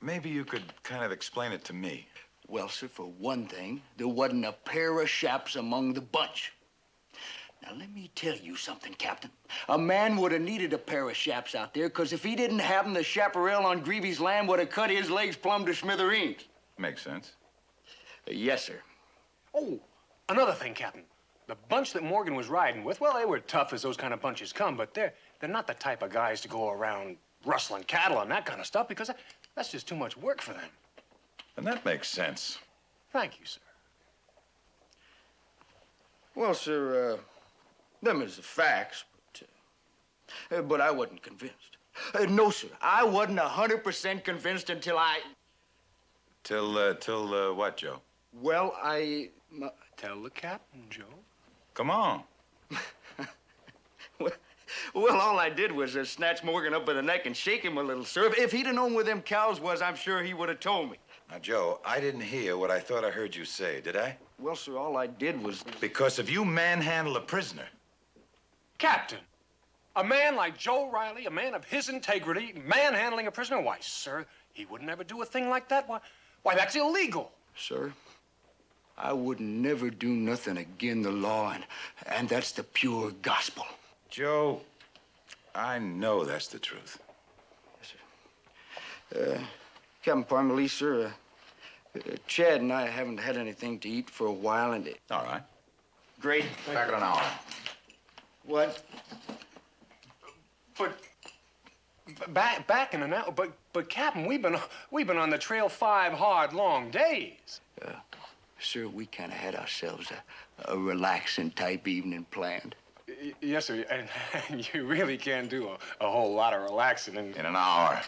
maybe you could kind of explain it to me. Well, sir, for one thing, there wasn't a pair of chaps among the bunch. Now, let me tell you something, Captain. A man would have needed a pair of chaps out there, because if he didn't have them, the chaparral on Greavy's land would have cut his legs plumb to smithereens. Makes sense. Yes, sir. Oh, another thing, Captain. The bunch that Morgan was riding with, well, they were tough as those kind of bunches come, but they're not the type of guys to go around rustling cattle and that kind of stuff, because that's just too much work for them. And that makes sense. Thank you, sir. Well, sir, them is the facts, but I wasn't convinced. No, sir, I wasn't 100% convinced until I... Till what, Joe? Well, Tell the captain, Joe. Come on. Well, all I did was snatch Morgan up by the neck and shake him a little, sir. If he'd have known where them cows was, I'm sure he would have told me. Now, Joe, I didn't hear what I thought I heard you say, did I? Well, sir, all I did was... Because if you manhandle a prisoner... Captain, a man like Joe Riley, a man of his integrity, manhandling a prisoner, why, sir, he wouldn't ever do a thing like that. Why, that's illegal. Sir, I would never do nothing agin the law, and that's the pure gospel. Joe, I know that's the truth. Yes, sir. Captain Parmalee, sir, Chad and I haven't had anything to eat for a while, and it... All right. Great. Back in an hour. What? But back in an hour. But Captain, we've been on the trail 5 hard, long days. Sir, we kind of had ourselves a relaxing type evening planned. Yes, sir. And you really can do a whole lot of relaxing in an hour.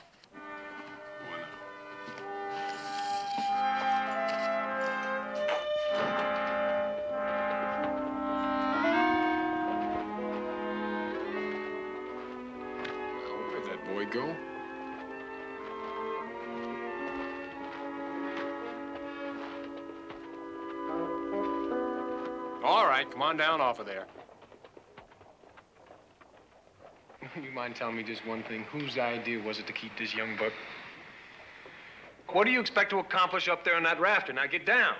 Where'd that boy go? All right, come on down off of there. You mind telling me just one thing? Whose idea was it to keep this young buck? What do you expect to accomplish up there on that rafter? Now get down.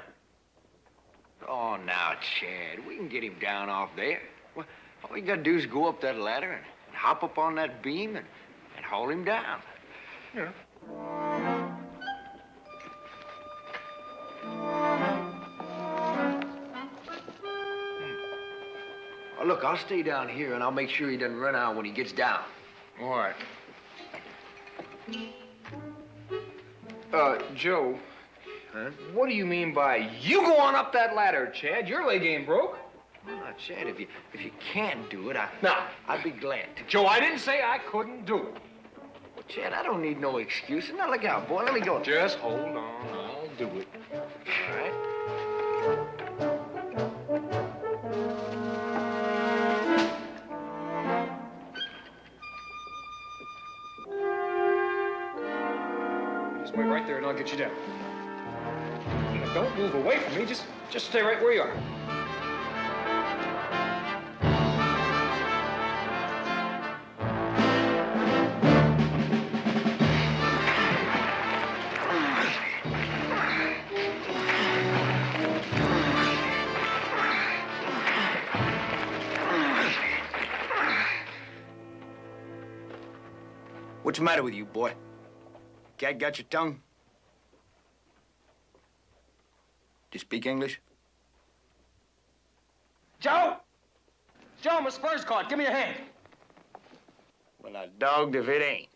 Oh, now, Chad, we can get him down off there. Well, all you gotta do is go up that ladder and hop up on that beam and haul him down. Yeah. Oh, look, I'll stay down here and I'll make sure he doesn't run out when he gets down. All right. Joe. Huh? What do you mean by you go on up that ladder, Chad? Your leg ain't broke. Well, now, Chad, if you can't do it, No. I'd be glad to. Joe, I didn't say I couldn't do it. Well, Chad, I don't need no excuses. Now, look out, boy. Let me go. Just hold on. I'll do it. All right. Just wait right there and I'll get you down. Now, don't move away from me. Just stay right where you are. What's the matter with you, boy? Cat got your tongue? Do you speak English? Joe! Joe, my spurs caught. Give me your hand. Well, I dogged if it ain't.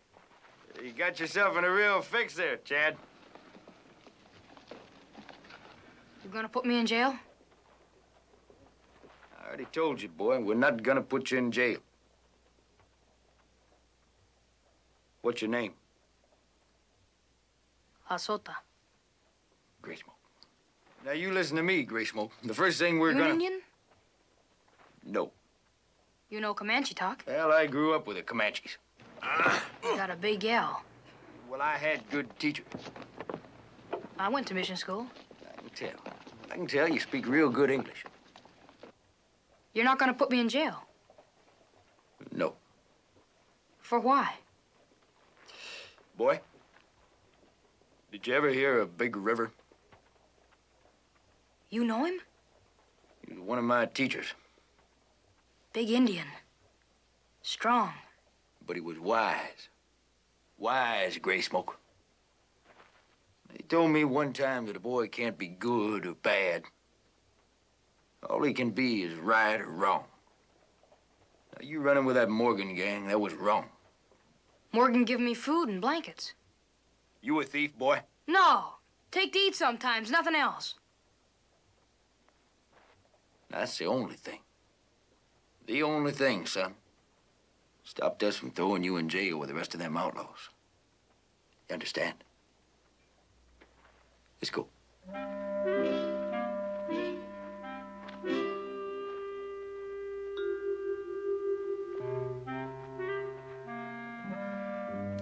You got yourself in a real fix there, Chad. You gonna put me in jail? I already told you, boy, we're not gonna put you in jail. What's your name? Asota. Gray Smoke. Now, you listen to me, Gray Smoke. The first thing we're gonna... You an Indian? No. You know Comanche talk? Well, I grew up with the Comanches. You got a big yell. Well, I had good teachers. I went to mission school. I can tell you speak real good English. You're not gonna put me in jail? No. For why? Boy, did you ever hear of Big River? You know him? He was one of my teachers. Big Indian. Strong. But he was wise. Wise, Gray Smoke. He told me one time that a boy can't be good or bad. All he can be is right or wrong. Now, you running with that Morgan gang, that was wrong. Morgan give me food and blankets. You a thief, boy? No. Take to eat sometimes, nothing else. That's the only thing. The only thing, son. Stopped us from throwing you in jail with the rest of them outlaws. You understand? Let's go.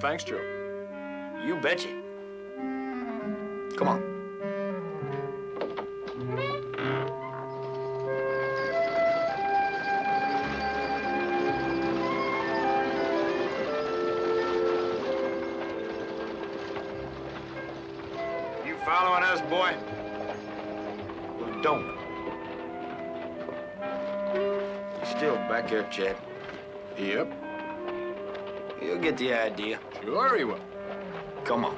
Thanks, Joe. You betcha. Come on. You following us, boy? Well, don't. You still back here, Chad? Yep. You'll get the idea. Sure he will. Come on.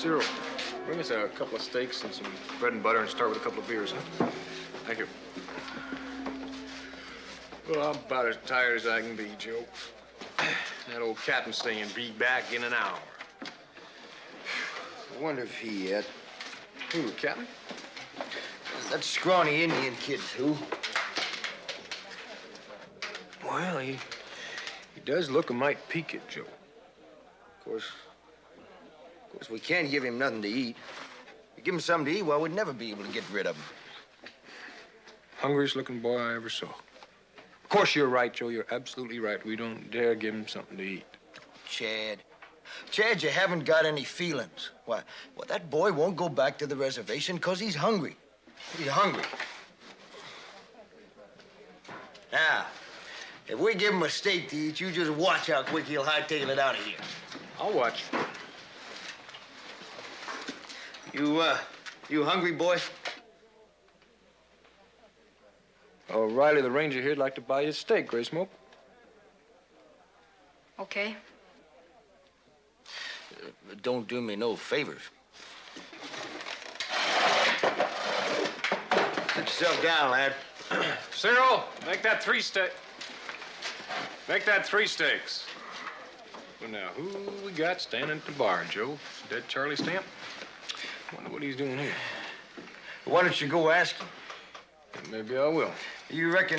Cyril, bring us a couple of steaks and some bread and butter and start with a couple of beers, huh? Thank you. Well, I'm about as tired as I can be, Joe. That old captain's saying be back in an hour. I wonder if he yet. Who, Captain? That scrawny Indian kid, who? Well, he does look a mite peaked, Joe. Of course, we can't give him nothing to eat. If we give him something to eat, well, we'd never be able to get rid of him. Hungriest looking boy I ever saw. Of course, you're right, Joe. You're absolutely right. We don't dare give him something to eat. Chad, you haven't got any feelings. Why, well, that boy won't go back to the reservation because he's hungry. He's hungry. Now, if we give him a steak to eat, you just watch how quick he'll hightail it out of here. I'll watch. You hungry, boy? Oh, Riley, the ranger here'd like to buy you a steak, Gray Smoke. Okay. Don't do me no favors. Sit yourself down, lad. Cyril, make that three steaks. Well, now, who we got standing at the bar, Joe? Dead Charlie Stamp? Wonder what he's doing here. Why don't you go ask him? Maybe I will. You reckon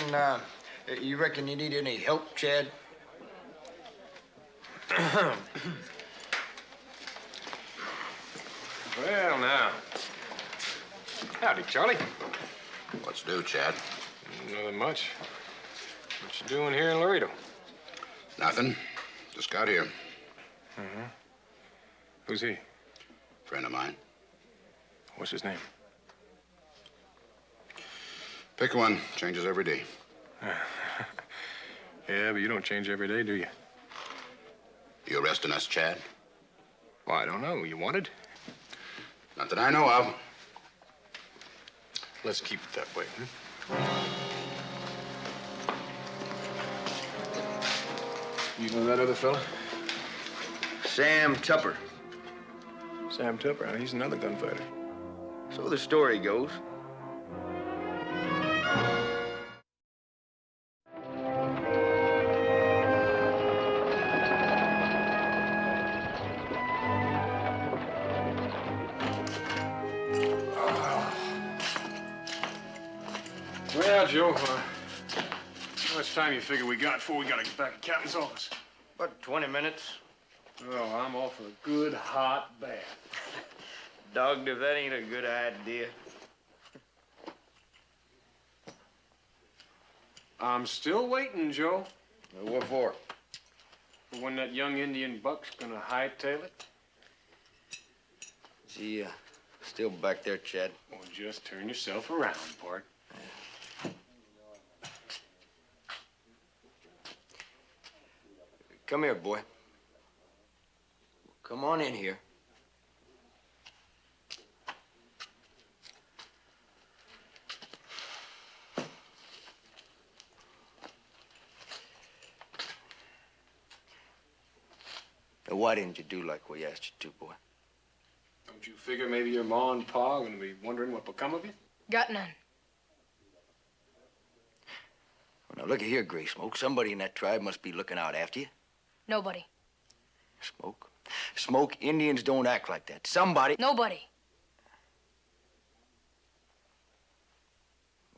you need any help, Chad? Well, now. Howdy, Charlie. What's new, Chad? Nothing much. What you doing here in Laredo? Nothing. Just got here. Mm-hmm. Who's he? Friend of mine. What's his name? Pick one. Changes every day. Yeah, but you don't change every day, do you? You arresting us, Chad? Well, I don't know. You wanted? Not that I know of. Let's keep it that way, You know that other fella? Sam Tupper. Sam Tupper, huh? He's another gunfighter. So the story goes. Well, Joe, how much time you figure we got before we gotta get back to Captain's office? About 20 minutes. Well, I'm all for a good hot bath. Dogged if that ain't a good idea. I'm still waiting, Joe. What for? For when that young Indian buck's gonna hightail it. Is he still back there, Chad? Well, just turn yourself around, Port. Come here, boy. Come on in here. Now, why didn't you do like we asked you to, boy? Don't you figure maybe your ma and pa are gonna be wondering what become of you? Got none. Well, now, look here, Gray Smoke. Somebody in that tribe must be looking out after you. Nobody. Smoke, Indians don't act like that. Somebody... Nobody.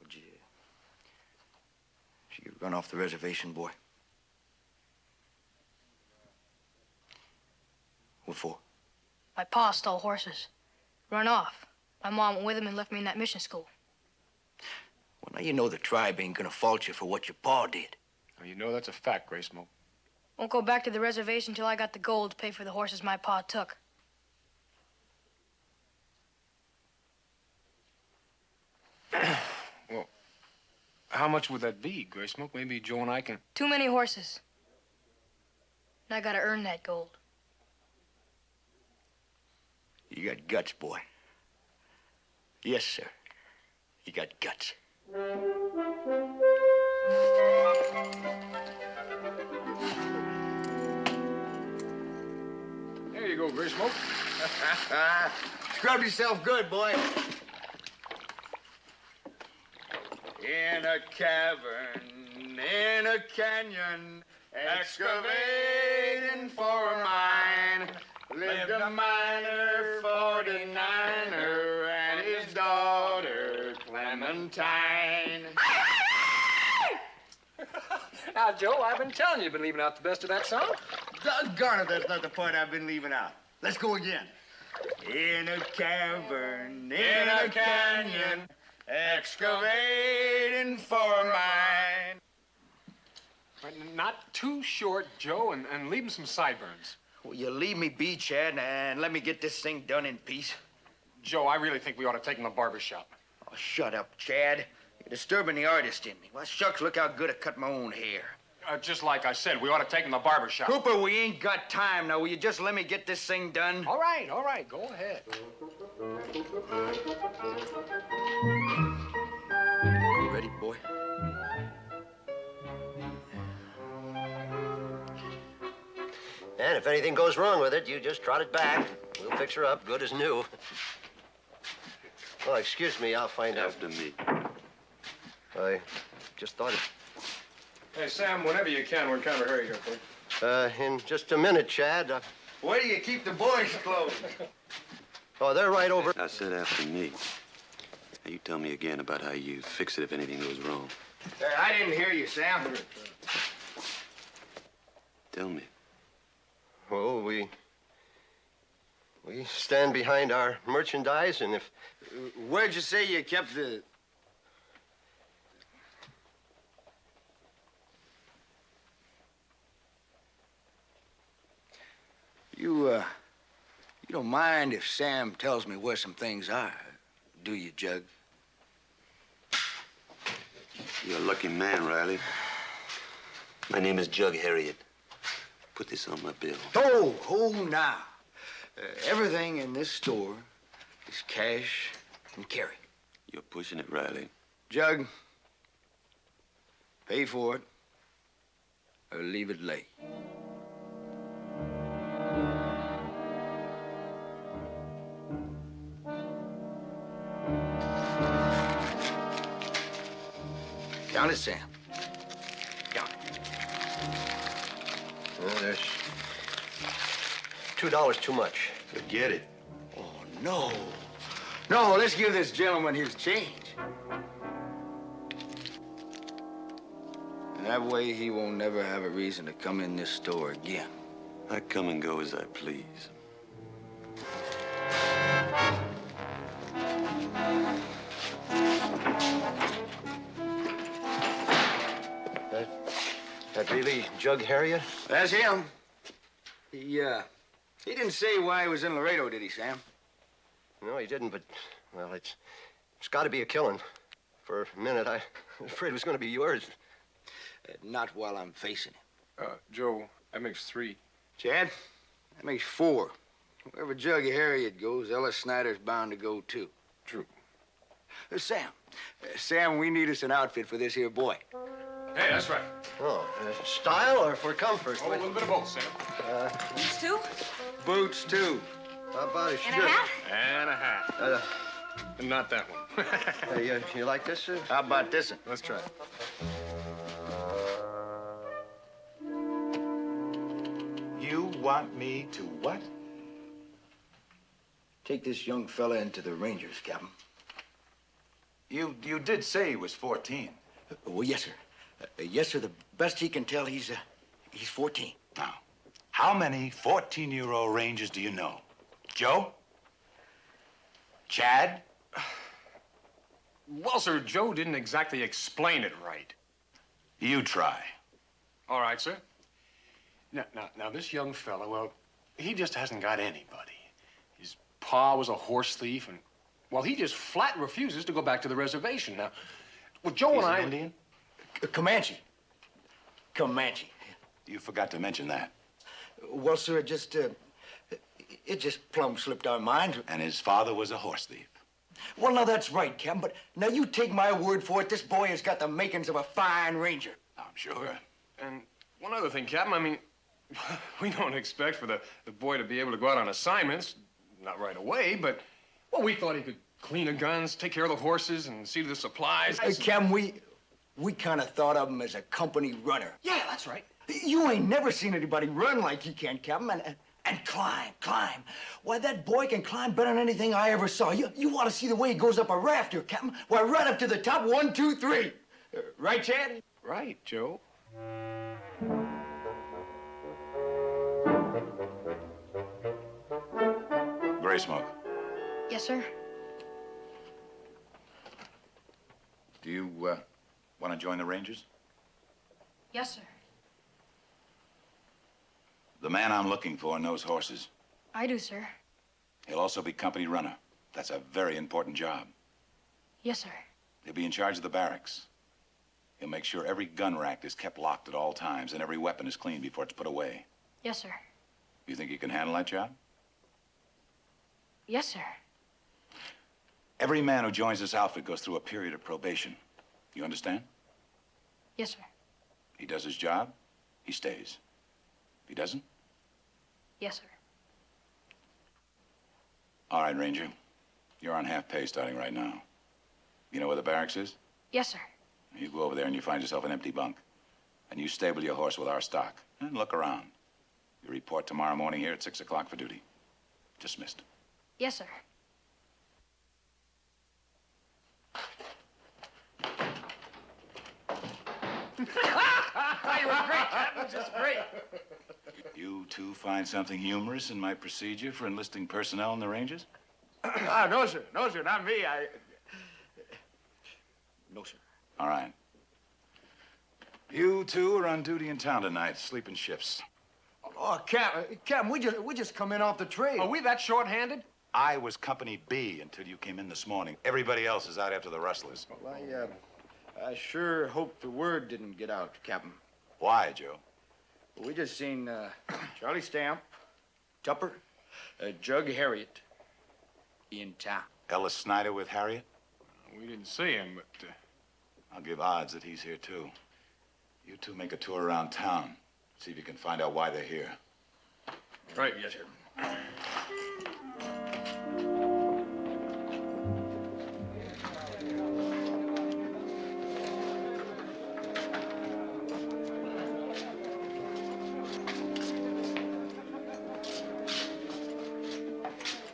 Would you run off the reservation, boy? What for? My pa stole horses. Run off. My mom went with him and left me in that mission school. Well, now you know the tribe ain't gonna fault you for what your pa did. Well, you know that's a fact, Gray Smoke. Won't go back to the reservation till I got the gold to pay for the horses my pa took. Well, how much would that be, Gray Smoke? Maybe Joe and I can... Too many horses. And I gotta earn that gold. You got guts, boy. Yes, sir. You got guts. There you go, little gray smoke? Scrub yourself good, boy. In a cavern, in a canyon, excavating for a mine, lived a miner, 49er, and his daughter, Clementine. Now, Joe, I've been telling you you've been leaving out the best of that song. Doggone it, that's not the part I've been leaving out. Let's go again. In a cavern, in a canyon, excavating for mine. Right, not too short, Joe, and leave him some sideburns. Will you leave me be, Chad, and let me get this thing done in peace? Joe, I really think we ought to take him to the barber shop. Oh, shut up, Chad. You're disturbing the artist in me. Well, shucks, look how good I cut my own hair. Just like I said, we ought to take him to the barber shop. Cooper, we ain't got time now. Will you just let me get this thing done? All right, go ahead. You ready, boy? And if anything goes wrong with it, you just trot it back. We'll fix her up, good as new. Oh, excuse me, I'll find out. After me. I just thought it. Hey, Sam, whenever you can, we're in kind of a hurry here, please. In just a minute, Chad. Where do you keep the boys' clothes? Oh, they're right over. I said after me. Now, you tell me again about how you fix it if anything goes wrong. I didn't hear you, Sam. Tell me. Well, we stand behind our merchandise, and if... Where'd you say you kept the... You don't mind if Sam tells me where some things are, do you, Jug? You're a lucky man, Riley. My name is Jug Harriet. Put this on my bill. Oh, now. Everything in this store is cash and carry. You're pushing it, Riley. Jug, pay for it or leave it lay. Count it, Sam. Count it. Well, there's $2 too much. Forget it. Oh, no. No, let's give this gentleman his change. And that way he won't never have a reason to come in this store again. I come and go as I please. That really Jug Harriet? That's him. He didn't say why he was in Laredo, did he, Sam? No, he didn't, but, well, it's got to be a killing. For a minute, I was afraid it was going to be yours. Not while I'm facing him. Joe, that makes 3. Chad, that makes 4. Wherever Jug Harriet goes, Ella Snyder's bound to go, too. True. Sam, we need us an outfit for this here boy. Hey, that's right. Oh, style or for comfort? Oh, a little bit of both, Sam. Boots, too? Boots, too. How about a And shirt? a hat? And a hat. Not that one. Hey, you like this? How about this one? Let's try it. You want me to what? Take this young fella into the Rangers, Captain. You did say he was 14. Well, yes, sir. Yes, sir. The best he can tell, he's 14. Now, how many 14-year-old Rangers do you know? Joe? Chad? Well, sir, Joe didn't exactly explain it right. You try. All right, sir. Now, this young fella, well, he just hasn't got anybody. His pa was a horse thief, and, well, he just flat refuses to go back to the reservation. Now, well, Joe He's and I... an Indian? Comanche. You forgot to mention that. Well, sir, it just plumb slipped our minds. And his father was a horse thief. Well, now, that's right, Captain, but now you take my word for it, this boy has got the makings of a fine ranger. I'm sure. And one other thing, Captain, I mean, We don't expect for the boy to be able to go out on assignments, not right away, but, well, we thought he could clean the guns, take care of the horses, and see to the supplies. Cam, we kind of thought of him as a company runner. Yeah, that's right. You ain't never seen anybody run like he can, Captain, and climb. Why, that boy can climb better than anything I ever saw. You ought to see the way he goes up a rafter, Captain. Why, right up to the top, 1, 2, 3. Right, Chad? Right, Joe. Gray Smoke, Yes, sir. do you want to join the Rangers? Yes, sir. The man I'm looking for knows horses. I do, sir. He'll also be company runner. That's a very important job. Yes, sir. He'll be in charge of the barracks. He'll make sure every gun rack is kept locked at all times and every weapon is cleaned before it's put away. Yes, sir. You think you can handle that job? Yes, sir. Every man who joins this outfit goes through a period of probation. You understand? Yes, sir. He does his job, he stays. If he doesn't? Yes, sir. All right, Ranger. You're on half pay starting right now. You know where the barracks is? Yes, sir. You go over there and you find yourself an empty bunk. And you stable your horse with our stock. And look around. You report tomorrow morning here at 6 o'clock for duty. Dismissed. Yes, sir. You were great, Captain. Just great. You two find something humorous in my procedure for enlisting personnel in the Rangers? No, sir. No, sir. Not me. No, sir. All right. You two are on duty in town tonight, sleeping shifts. Oh, Captain, we just come in off the trail. Are we that short-handed? I was Company B until you came in this morning. Everybody else is out after the rustlers. Well, I sure hope the word didn't get out, Captain. Why, Joe? We just seen Charlie Stamp, Tupper, Jug Harriet in town. Ellis Snyder with Harriet? We didn't see him, but... I'll give odds that he's here, too. You two make a tour around town. See if you can find out why they're here. Right, yes, sir.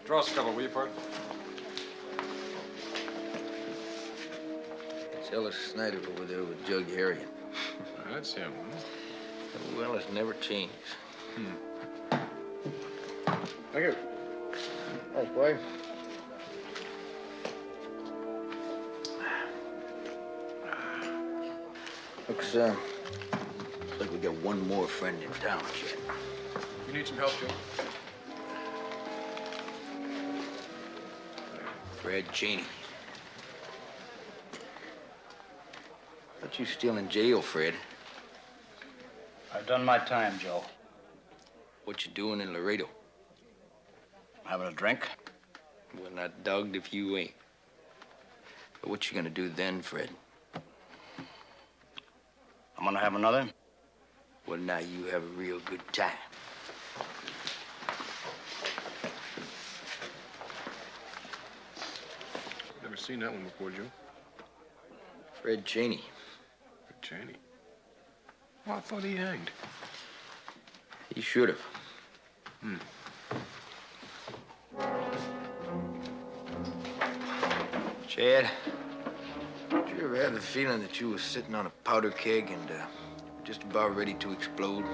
Draw us a couple, will you, partner? It's Ellis Snyder over there with Jug Harriet. That's him, huh? Well, it's never changes. Thank you. Thanks, boy. Looks like we got one more friend in town, Chad. You need some help, Joe? Fred Cheney. Thought you still in jail, Fred. I've done my time, Joe. What you doing in Laredo? Having a drink? Well, not dogged if you ain't. But what you gonna do then, Fred? I'm gonna have another. Well, now you have a real good time. Never seen that one before, Joe. Fred Cheney. Fred Cheney? Well, I thought he hanged. He should have. Chad, did you ever have the feeling that you was sitting on a powder keg and just about ready to explode?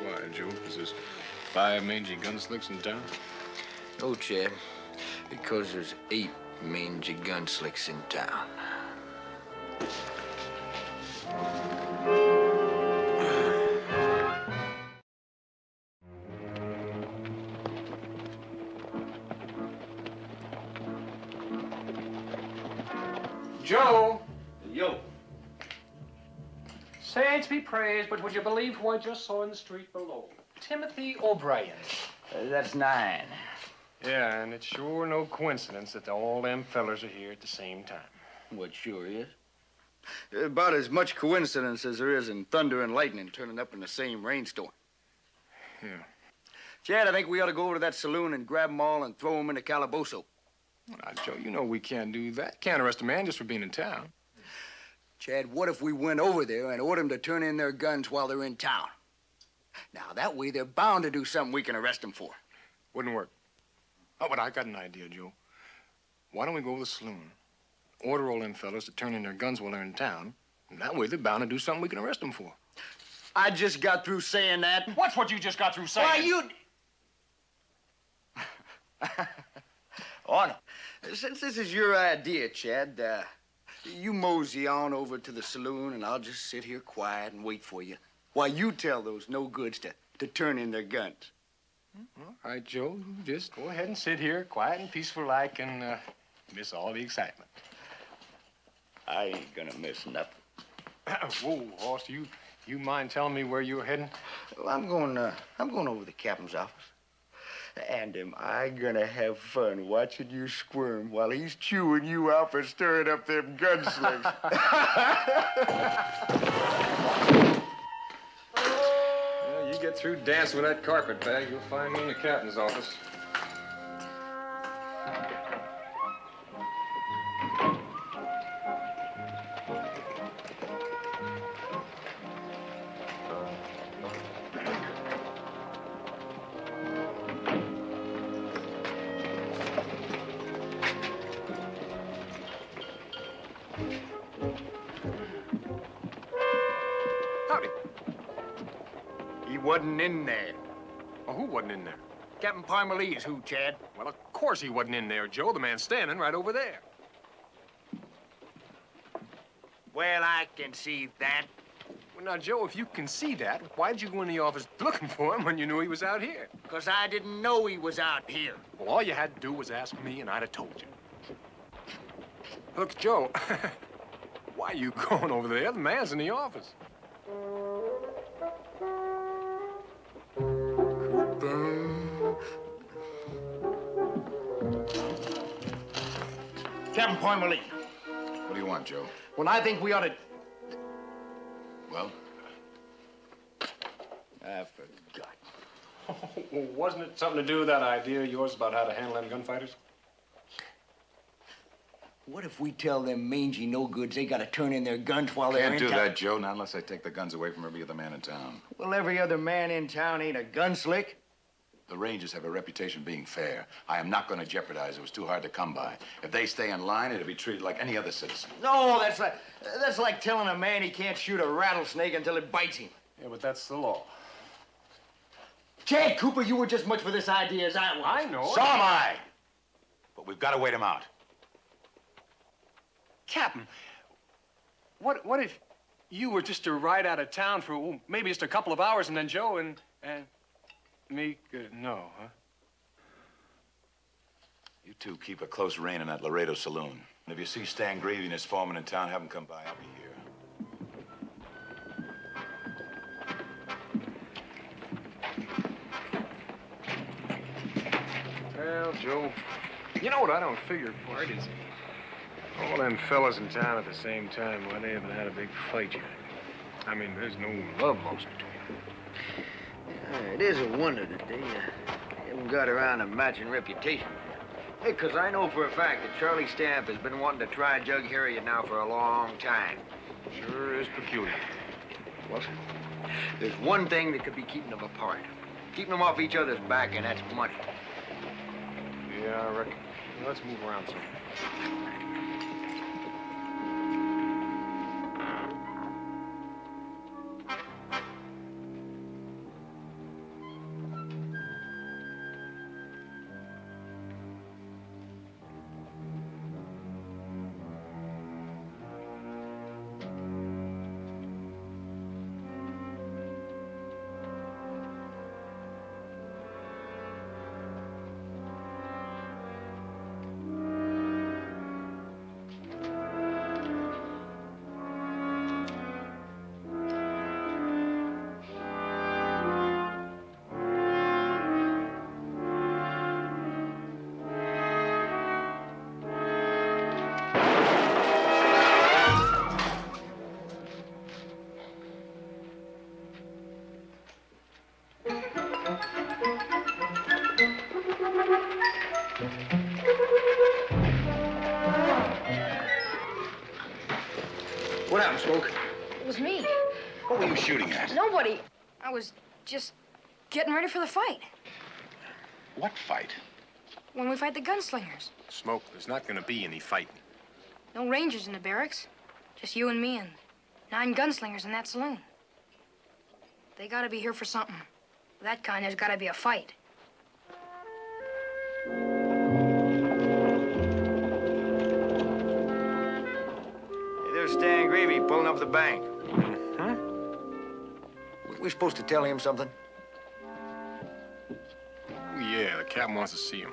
Why, Joe? Is this 5 mangy gunslicks in town? No, Chad. Because there's 8 mangy gunslicks in town. Joe! Yo. Saints be praised, but would you believe who I just saw in the street below? Timothy O'Brien. That's 9. Yeah, and it's sure no coincidence that all them fellers are here at the same time. What sure is? About as much coincidence as there is in thunder and lightning turning up in the same rainstorm. Yeah. Chad, I think we ought to go over to that saloon and grab them all and throw them in the calabozo. Well, now, Joe, you know we can't do that. Can't arrest a man just for being in town. Chad, what if we went over there and ordered them to turn in their guns while they're in town? Now, that way they're bound to do something we can arrest them for. Wouldn't work. Oh, but I got an idea, Joe. Why don't we go to the saloon, order all them fellas to turn in their guns while they're in town, and that way they're bound to do something we can arrest them for. I just got through saying that. What's what you just got through saying? Why, you... Oh, no. Since this is your idea, Chad, you mosey on over to the saloon, and I'll just sit here quiet and wait for you while you tell those no-goods to turn in their guns. All right, Joe, you just go ahead and sit here, quiet and peaceful like, and miss all the excitement. I ain't gonna miss nothing. Whoa, Hoss, you mind telling me where you're heading? Well, I'm going over to the captain's office. And am I gonna have fun watching you squirm while he's chewing you out for stirring up them gunslings? Well, you get through dancing with that carpetbag, you'll find me in the captain's office. Howdy. He wasn't in there. Well, who wasn't in there? Captain Parmalee's who, Chad? Well, of course he wasn't in there, Joe. The man's standing right over there. Well, I can see that. Well, now, Joe, if you can see that, why did you go in the office looking for him when you knew he was out here? Because I didn't know he was out here. Well, all you had to do was ask me, and I'd have told you. Look, Joe, why are you going over there? The man's in the office. Captain Parmalee. What do you want, Joe? Well, I think we ought to... Well? I forgot. Well, wasn't it something to do with that idea of yours about how to handle them gunfighters? What if we tell them mangy no-goods they gotta turn in their guns while they're Can't in do town? that, Joe, not unless I take the guns away from every other man in town. Well, every other man in town ain't a gunslick. The Rangers have a reputation being fair. I am not going to jeopardize it. It was too hard to come by. If they stay in line, it'll be treated like any other citizen. No, that's like telling a man he can't shoot a rattlesnake until it bites him. Yeah, but that's the law. Chad Cooper, you were just much for this idea as I was. I know. So am I. But we've got to wait him out. Captain, what if you were just to ride out of town for maybe just a couple of hours, and then Joe and me could know, huh? You two keep a close rein in that Laredo saloon. And if you see Stan Gravy and his foreman in town, have him come by. I'll be here. Well, Joe, you know what I don't figure part is all them fellas in town at the same time, why they haven't had a big fight yet. I mean, there's no love lost between them. It is a wonder that they haven't got around a matching reputation. Hey, 'cause I know for a fact that Charlie Stamp has been wanting to try Jug Harriet now for a long time. Sure is peculiar. Well, there's one thing that could be keeping them apart. Keeping them off each other's back, and that's money. Yeah, I reckon. Well, let's move around some. happened, Smoke? It was me. What were you shooting at? Nobody. I was just getting ready for the fight. What fight? When we fight the gunslingers. Smoke, there's not gonna be any fighting. No rangers in the barracks. Just you and me and 9 gunslingers in that saloon. They gotta be here for something. For that kind, there's gotta be a fight. Hey, there's Stan Gravy pulling up the bank. We supposed to tell him something? Oh, yeah, the captain wants to see him.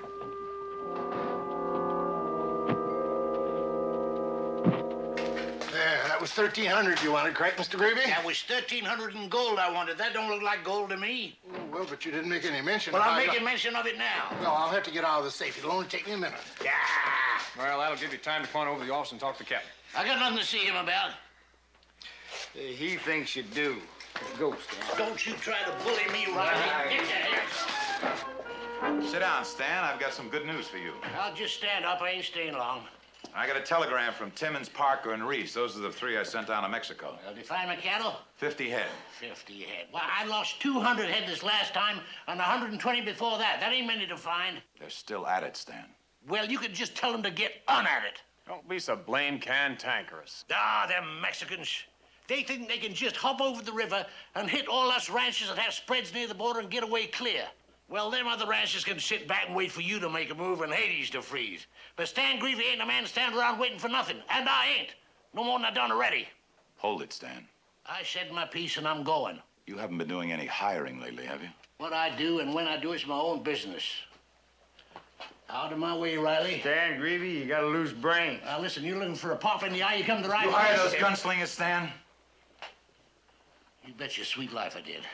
There, that was 1,300 you wanted, correct, Mr. Gravy? That was 1,300 in gold I wanted. That don't look like gold to me. Oh, well, but you didn't make any mention Well, of I'm how you making mention of it now. Well, I'll have to get out of the safe. It'll only take me a minute. Yeah. Well, that'll give you time to come on over to the office and talk to the captain. I got nothing to see him about. He thinks you do. Go, Stan. Don't you try to bully me, Riley. Get your hands. Sit down, Stan. I've got some good news for you. I'll just stand up. I ain't staying long. I got a telegram from Timmons, Parker, and Reese. Those are the 3 I sent down to Mexico. Well, did you find my cattle? 50 head. 50 head. Well, I lost 200 head this last time and 120 before that. That ain't many to find. They're still at it, Stan. Well, you could just tell them to get on at it. Don't be so blame cantankerous. Ah, them Mexicans. They think they can just hop over the river and hit all us ranches that have spreads near the border and get away clear. Well, them other ranches can sit back and wait for you to make a move and Hades to freeze. But Stan Greavy ain't a man to stand around waiting for nothing. And I ain't. No more than I done already. Hold it, Stan. I said my piece and I'm going. You haven't been doing any hiring lately, have you? What I do and when I do is my own business. Out of my way, Riley. Stan Greavy, you got a loose brain. Now, listen, you're looking for a pop in the eye, you come to the right You hire place. those gunslingers, Stan? You bet your sweet life I did.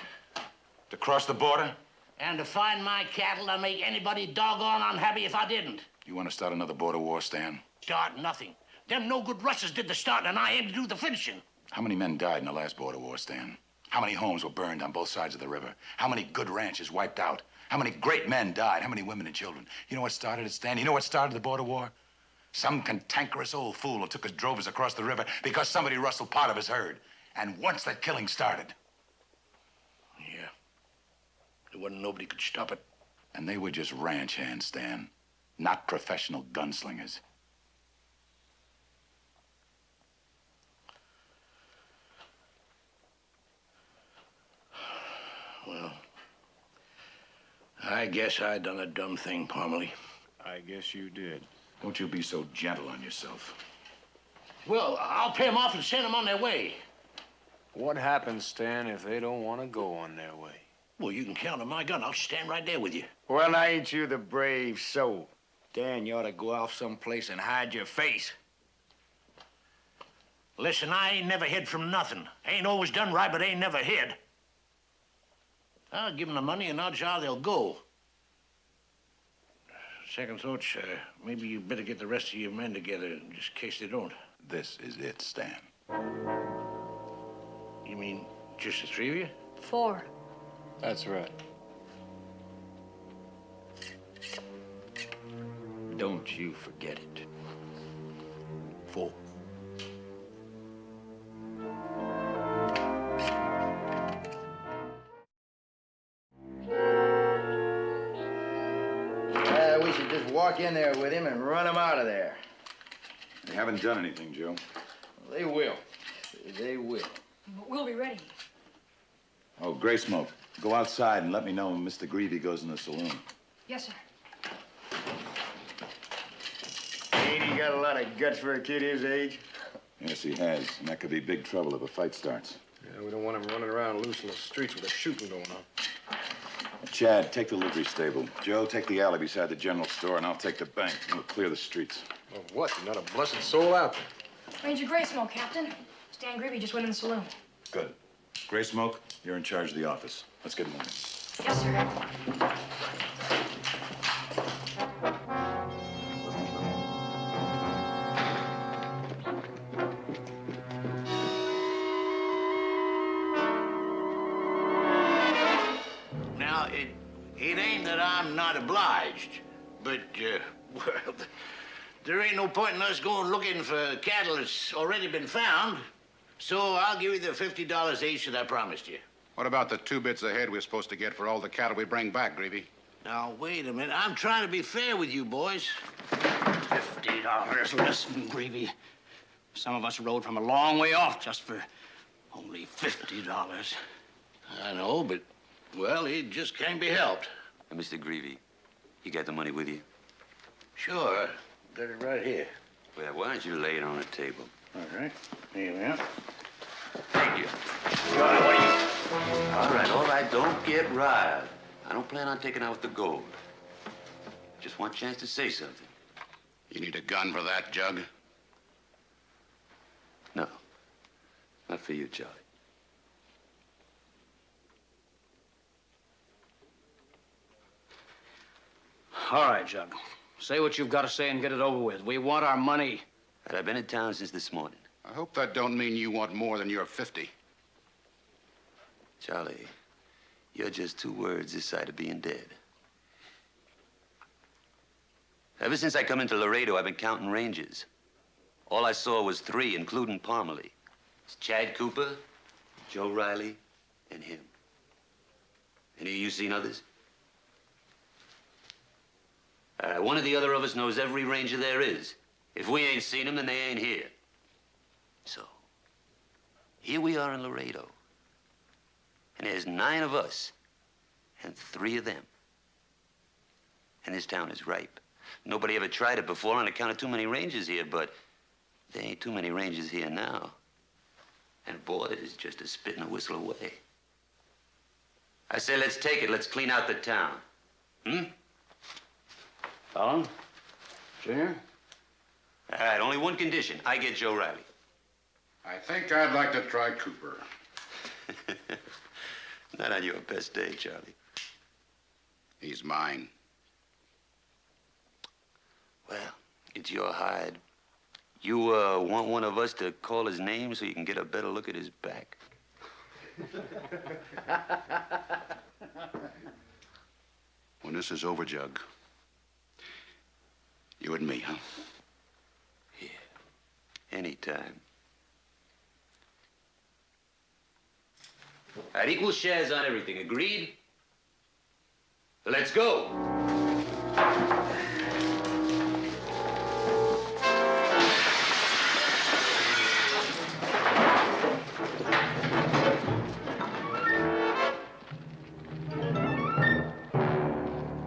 To cross the border? And to find my cattle, I'd make anybody doggone unhappy if I didn't. You want to start another border war, Stan? Start nothing. Them no-good Russians did the starting, and I aim to do the finishing. How many men died in the last border war, Stan? How many homes were burned on both sides of the river? How many good ranches wiped out? How many great men died? How many women and children? You know what started it, Stan? You know what started the border war? Some cantankerous old fool who drove us across the river because somebody rustled part of his herd. And once that killing started... Yeah. There wasn't nobody could stop it. And they were just ranch hands, Stan. Not professional gunslingers. Well, I guess I done a dumb thing, Parmalee. I guess you did. Don't you be so gentle on yourself. Well, I'll pay them off and send them on their way. What happens, Stan, if they don't want to go on their way? Well, you can count on my gun. I'll stand right there with you. Well, now ain't you the brave soul? Dan, you ought to go off someplace and hide your face. Listen, I ain't never hid from nothing. Ain't always done right, but ain't never hid. I'll give them the money, and odds are they'll go. Second thoughts, maybe you better get the rest of your men together, just in case they don't. This is it, Stan. You mean just the 3 of you? 4. That's right. Don't you forget it. 4. We should just walk in there with him and run him out of there. They haven't done anything, Joe. They will. They will. We'll be ready. Oh, Gray Smoke, go outside and let me know when Mr. Greavy goes in the saloon. Yes, sir. Ain't he got a lot of guts for a kid his age? Yes, he has. And that could be big trouble if a fight starts. Yeah, we don't want him running around loose in the streets with a shooting going on. Chad, take the livery stable. Joe, take the alley beside the general store, and I'll take the bank. We'll clear the streets. Well, what? There's not a blessed soul out there. Ranger Gray Smoke, Captain. Stan Greavy just went in the saloon. Good. Gray Smoke, you're in charge of the office. Let's get moving. Yes, sir. Now, it ain't that I'm not obliged, but, well, there ain't no point in us going looking for cattle that's already been found. So I'll give you the $50 each that I promised you. What about the 2 bits a head we're supposed to get for all the cattle we bring back, Greavy? Now, wait a minute. I'm trying to be fair with you, boys. $50. Listen, Greavy. Some of us rode from a long way off just for only $50. I know, but, well, it just can't be helped. Mr. Greavy, you got the money with you? Sure. Got it right here. Well, why don't you lay it on the table? All right. Here we are. Thank you. All right, don't get riled. I don't plan on taking out the gold. Just want a chance to say something. You need a gun for that, Jug? No, not for you, Charlie. All right, Jug. Say what you've got to say and get it over with. We want our money. And I've been in town since this morning. I hope that don't mean you want more than your 50. Charlie, you're just 2 words this side of being dead. Ever since I come into Laredo, I've been counting ranges. All I saw was 3, including Parmalee. It's Chad Cooper, Joe Riley, and him. Any of you seen others? All right, one or the other of us knows every ranger there is. If we ain't seen them, then they ain't here. So, here we are in Laredo. And there's 9 of us and 3 of them. And this town is ripe. Nobody ever tried it before on account of too many rangers here, but there ain't too many rangers here now. And boy, it's just a spit and a whistle away. I say, let's take it. Let's clean out the town. Colin? Junior? All right, only one condition. I get Joe Riley. I think I'd like to try Cooper. Not on your best day, Charlie. He's mine. Well, it's your hide. You want one of us to call his name so you can get a better look at his back? When this is over, Jug, you and me, huh? Yeah, anytime. All right, equal shares on everything. Agreed? Let's go.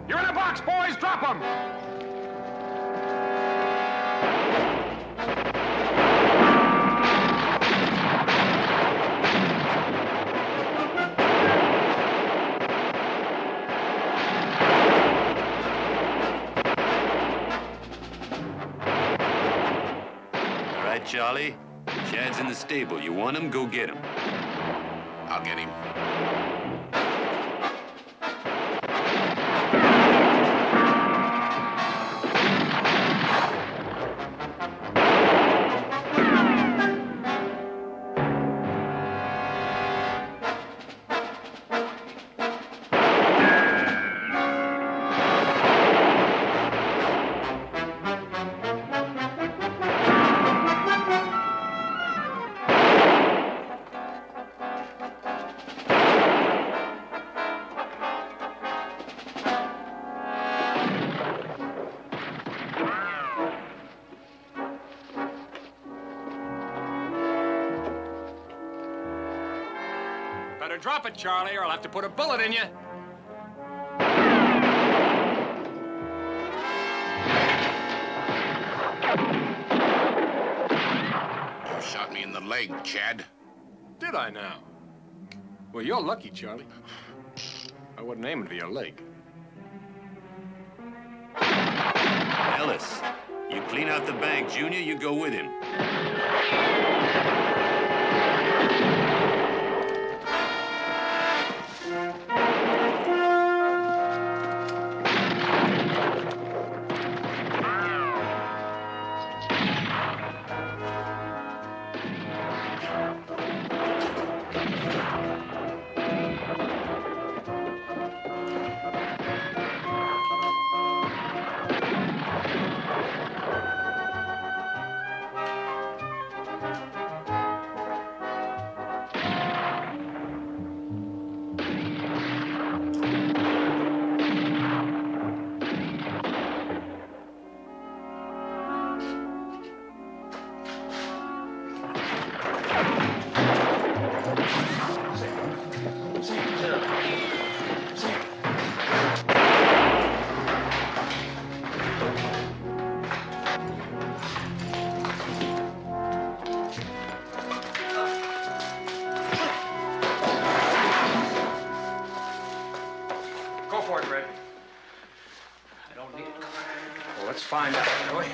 You're in a box, boys. Drop them. Charlie, Chad's in the stable. You want him? Go get him. I'll get him. Better drop it, Charlie, or I'll have to put a bullet in you. You shot me in the leg, Chad. Did I now? Well, you're lucky, Charlie. I wasn't aiming for your leg. Ellis, you clean out the bank. Junior, you go with him. for it, Red. I don't need it. Well, let's find out, shall we?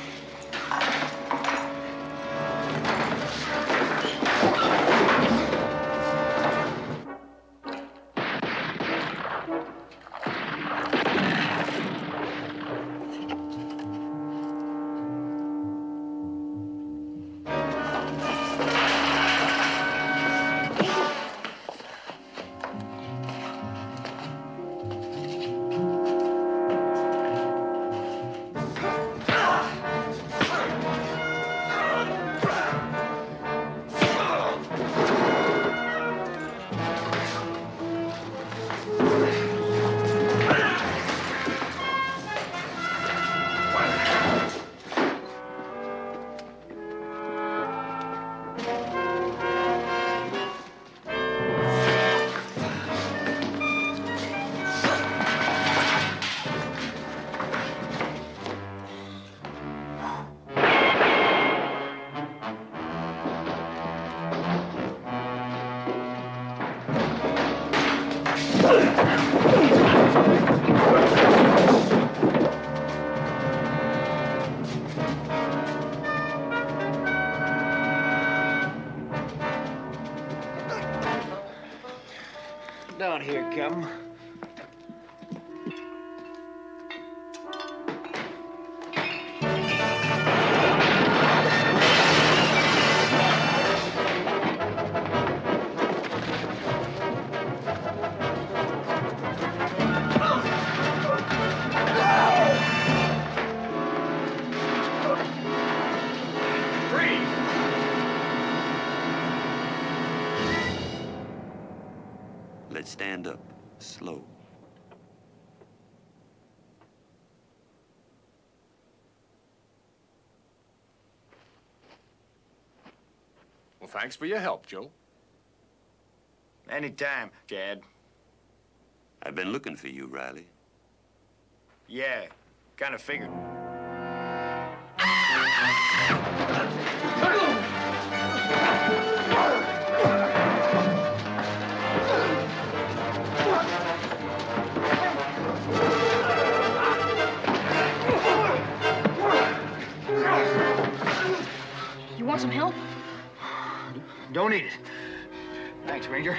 Down here, Captain. Let's stand up, slow. Well, thanks for your help, Joe. Anytime, Chad. I've been looking for you, Riley. Yeah, kind of figured. You want some help? Don't eat it. Thanks, Ranger.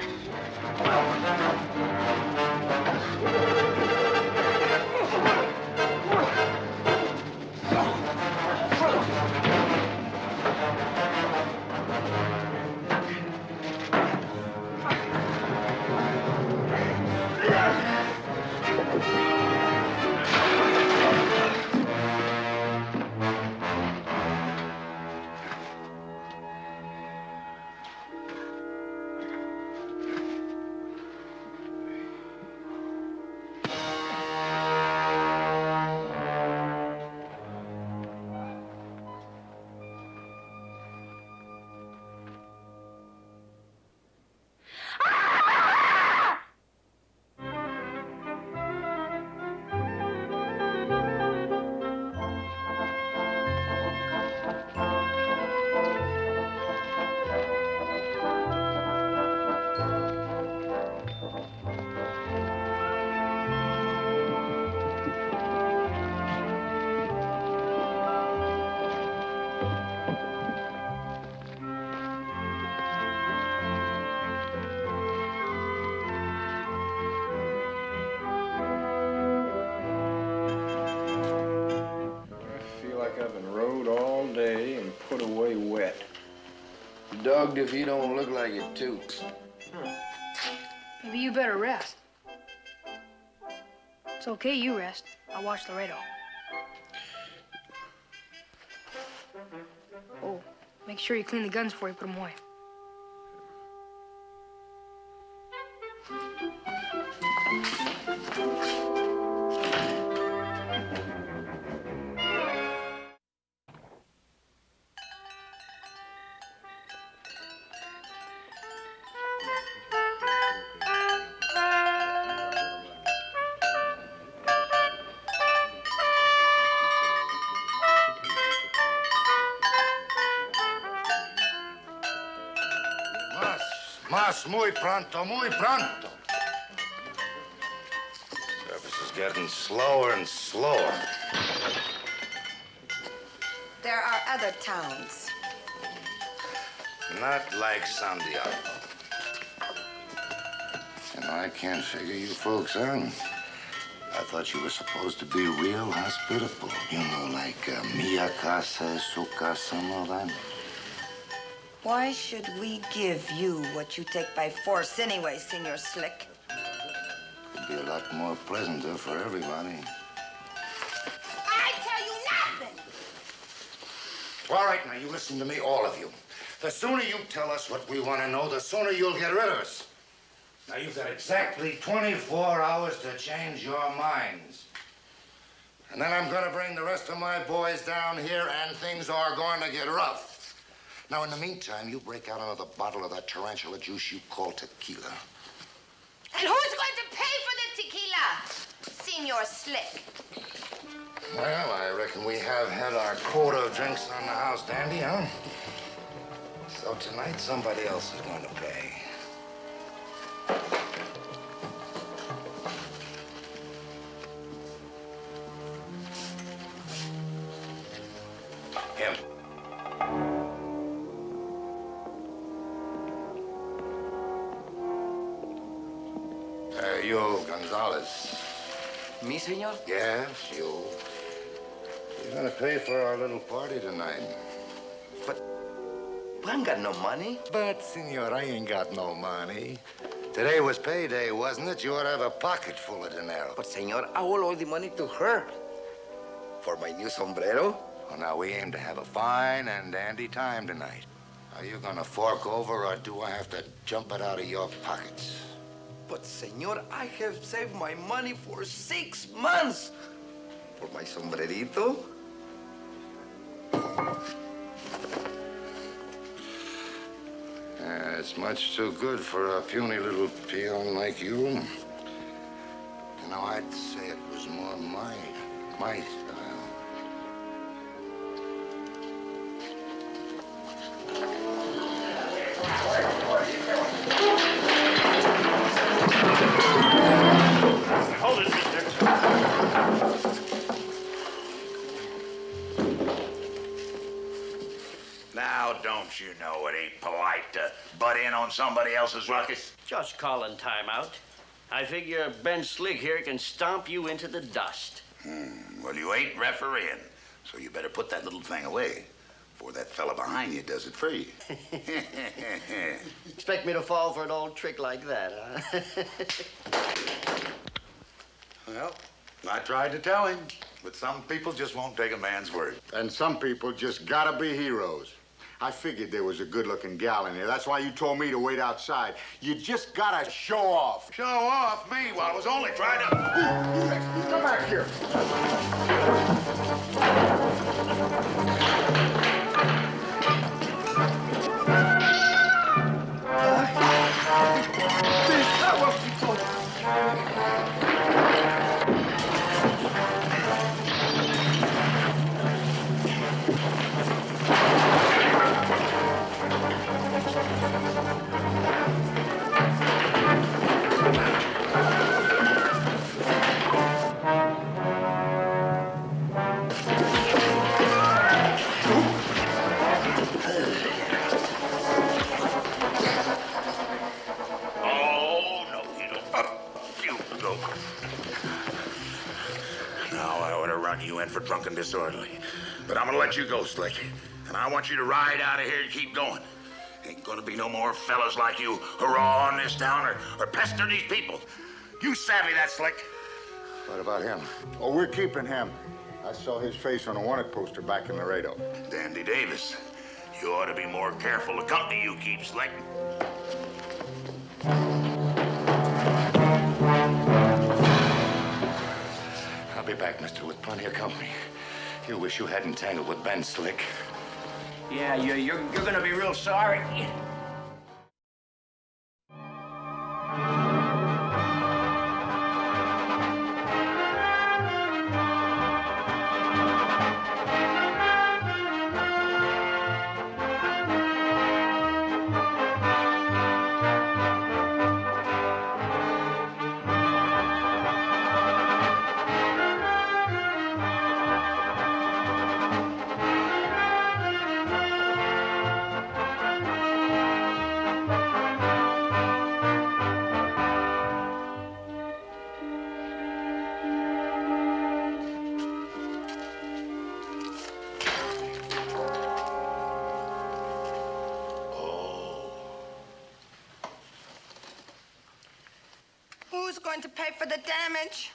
I've been rode all day and put away wet. Dogged if you don't look like it, too. Maybe you better rest. It's okay, you rest. I'll watch Laredo. Oh, make sure you clean the guns before you put them away. Mas, muy pronto, muy pronto. Service is is getting slower and slower. There are other towns. Not like Santiago. You know, I can't figure you folks out. I thought you were supposed to be real hospitable. You know, like mia casa es su casa and all that. Why should we give you what you take by force anyway, Senor Slick? Could be a lot more pleasanter for everybody. I tell you nothing! All right, now, you listen to me, all of you. The sooner you tell us what we want to know, the sooner you'll get rid of us. Now, you've got exactly 24 hours to change your minds. And then I'm going to bring the rest of my boys down here, and things are going to get rough. Now, in the meantime, you break out another bottle of that tarantula juice you call tequila. And who's going to pay for the tequila? Senor Slick. Well, I reckon we have had our quota of drinks on the house dandy, huh? So tonight, somebody else is going to pay. Him. You, Gonzalez. Me, senor? Yes, you. You're gonna pay for our little party tonight. I ain't got no money. But, senor, I ain't got no money. Today was payday, wasn't it? You ought to have a pocket full of dinero. But, senor, I owe all the money to her. For my new sombrero. Well, now, we aim to have a fine and dandy time tonight. Are you gonna fork over, or do I have to jump it out of your pockets? But, senor, I have saved my money for 6 months. For my sombrerito. It's much too good for a puny little peon like you. You know, I'd say it was more my style. Hold it, mister. Now, don't you know it ain't polite to butt in on somebody else's ruckus? Just calling time out. I figure Ben Slick here can stomp you into the dust. Well, you ain't refereeing, so you better put that little thing away before that fella behind you does it for you. Expect me to fall for an old trick like that, huh? Well, I tried to tell him, but some people just won't take a man's word. And some people just gotta be heroes. I figured there was a good-looking gal in here. That's why you told me to wait outside. You just gotta show off. Show off me? Well, I was only trying to... Come back here. Oh, no, you don't. You go. Now, I ought to run you in for drunken disorderly. But I'm gonna let you go, Slick. And I want you to ride out of here and keep going. Ain't gonna be no more fellas like you hurrah on this town or pester these people. You savvy that, Slick? What about him? Oh, we're keeping him. I saw his face on a wanted poster back in Laredo. Dandy Davis, you ought to be more careful the company you keep, Slick. I'll be back, mister, with plenty of company. You wish you hadn't tangled with Ben Slick. Yeah, you're gonna be real sorry. pay for the damage.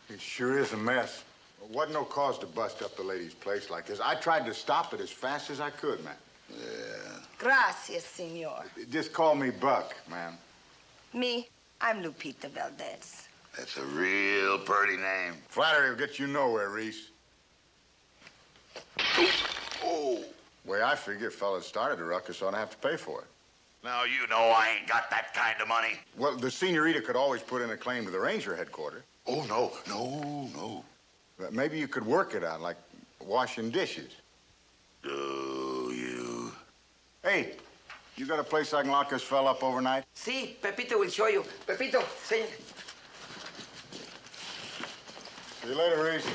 It sure is a mess. Wasn't no cause to bust up the lady's place like this. I tried to stop it as fast as I could, man. Yeah. Gracias, senor. Just call me Buck, man. Me, I'm Lupita Valdez. That's a real pretty name. Flattery will get you nowhere, Reese. Oh. Way I figure, fellas started the ruckus ought to have to pay for it. Now, you know I ain't got that kind of money. Well, the senorita could always put in a claim to the ranger headquarters. Oh, no. But maybe you could work it out, like washing dishes. Oh, you. Hey, you got a place I can lock this fella up overnight? See, Pepito will show you. Pepito, see. See you later, Reese.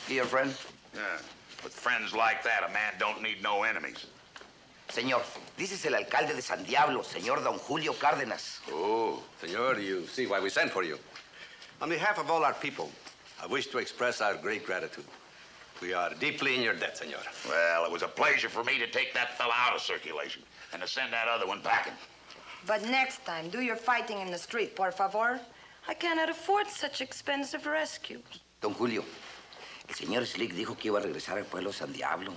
Your friend? Yeah. With friends like that, a man don't need no enemies. Señor, this is el alcalde de San Diablo, señor Don Julio Cárdenas. Oh, senor, you see why we sent for you. On behalf of all our people, I wish to express our great gratitude. We are deeply in your debt, senor. Well, it was a pleasure for me to take that fella out of circulation and to send that other one packing. But next time, do your fighting in the street, por favor. I cannot afford such expensive rescues. Don Julio, el señor Slick dijo que iba a regresar al pueblo San Diablo.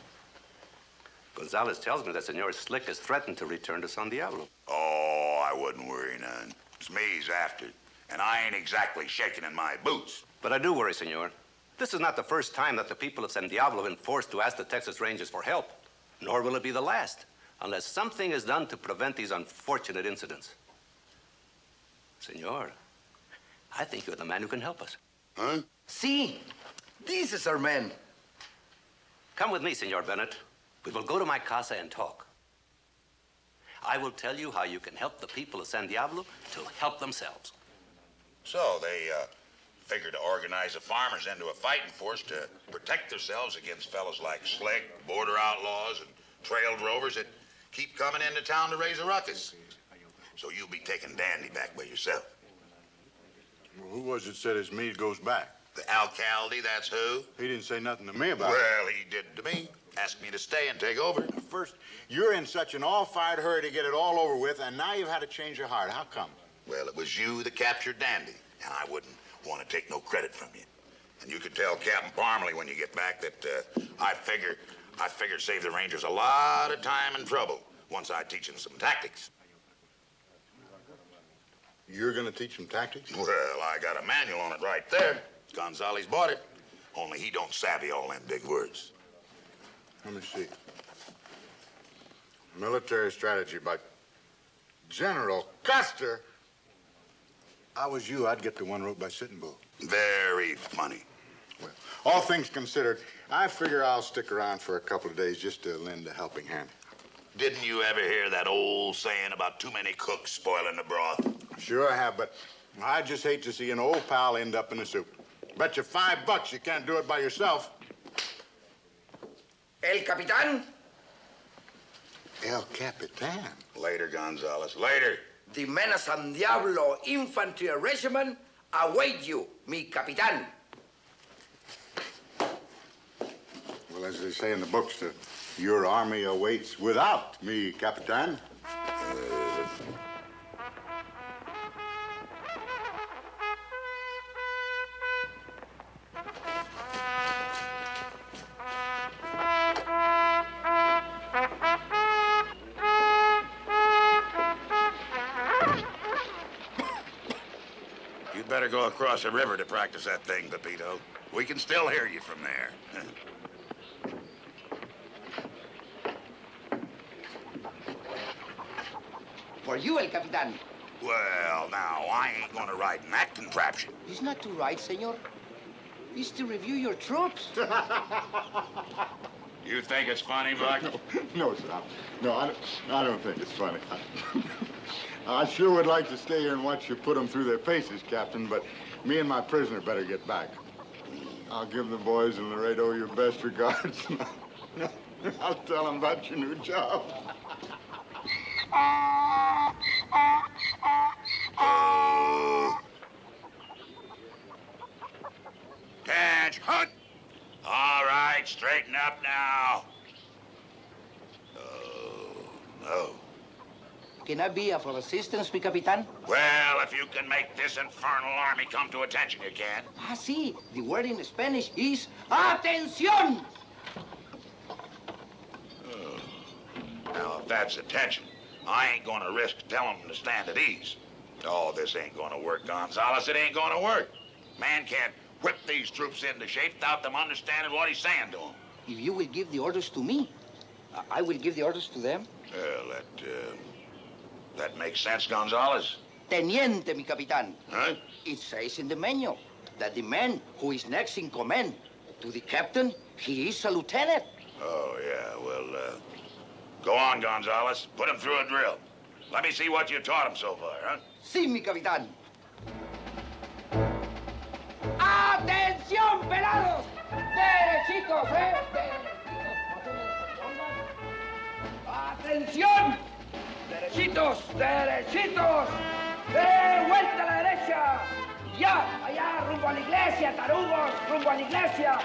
Gonzalez tells me that Senor Slick has threatened to return to San Diablo. Oh, I wouldn't worry none. It's me he's after, and I ain't exactly shaking in my boots. But I do worry, senor. This is not the first time that the people of San Diablo have been forced to ask the Texas Rangers for help, nor will it be the last, unless something is done to prevent these unfortunate incidents. Senor, I think you're the man who can help us. Huh? See, this is our man. Come with me, Senor Bennett. We will go to my casa and talk. I will tell you how you can help the people of San Diablo to help themselves. So they figured to organize the farmers into a fighting force to protect themselves against fellows like Slick, border outlaws, and trail drovers that keep coming into town to raise a ruckus. So you'll be taking Dandy back by yourself. Well, who was it said his meat goes back? The alcalde, that's who. He didn't say nothing to me about it. Well, he did to me. Asked me to stay and take over. First, you're in such an all-fired hurry to get it all over with, and now you've had to change your heart. How come? Well, it was you that captured Dandy, and I wouldn't want to take no credit from you. And you can tell Captain Parmalee when you get back that I figured save the Rangers a lot of time and trouble once I teach them some tactics. You're gonna teach them tactics? Well, I got a manual on it right there. Gonzalez bought it, only he don't savvy all them big words. Let me see. Military strategy by General Custer. I was you, I'd get the one wrote by Sitting Bull. Very funny. Well, all things considered, I figure I'll stick around for a couple of days just to lend a helping hand. Didn't you ever hear that old saying about too many cooks spoiling the broth? Sure I have, but I just hate to see an old pal end up in the soup. Bet you $5 you can't do it by yourself. El Capitan? El Capitan? Later, Gonzalez, later. The men of San Diablo Infantry Regiment await you, mi Capitan. Well, as they say in the books, your army awaits without me, Capitan. You'd better go across the river to practice that thing, Pepito. We can still hear you from there. For you, El Capitan. Well, now, I ain't gonna ride in that contraption. It's not to ride, senor. It's to review your troops. You think it's funny, Buck? No, sir. No, I don't think it's funny. I sure would like to stay here and watch you put them through their paces, Captain, but me and my prisoner better get back. I'll give the boys in Laredo your best regards. I'll tell them about your new job. Catch, hunt! All right, straighten up now. Oh, no. ¿Qué can I be of assistance, mi Capitan? Well, if you can make this infernal army come to attention, you can. Ah, sí. The word in Spanish is atención. Now, if that's attention, I ain't gonna risk telling them to stand at ease. Oh, this ain't gonna work, Gonzales. It ain't gonna work. Man can't whip these troops into shape without them understanding what he's saying to them. If you will give the orders to me, I will give the orders to them. Well, that makes sense, Gonzales. Teniente, mi Capitan. Huh? It says in the manual that the man who is next in command to the captain, he is a lieutenant. Oh, yeah, well, go on, Gonzales. Put him through a drill. Let me see what you taught him so far, huh? Sí, mi Capitán. ¡Atención, pelados! ¡Derechitos, ¡Atención! ¡Derechitos, derechitos! ¡De vuelta a la derecha! ¡Ya! ¡Allá, rumbo a la iglesia, tarugos! ¡Rumbo a la iglesia!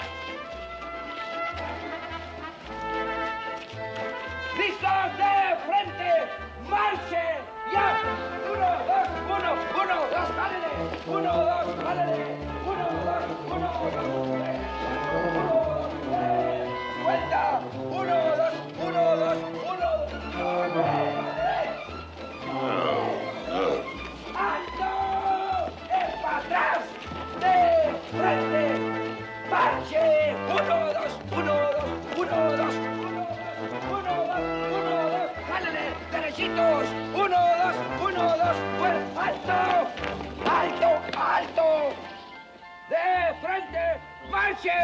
¡Listos de frente! ¡Marche! ¡Ya! ¡Uno, dos, jálele! ¡Uno, dos, jálele! ¡Uno, dos, tres! ¡Vuelta! ¡Uno, dos, ¡alto! ¡Para atrás! ¡De frente! ¡Marche! ¡Uno, dos! ¡Jálele! ¡Derechitos! ¡Uno, dos! ¡Alto! ¡Alto! ¡De frente! ¡Marche!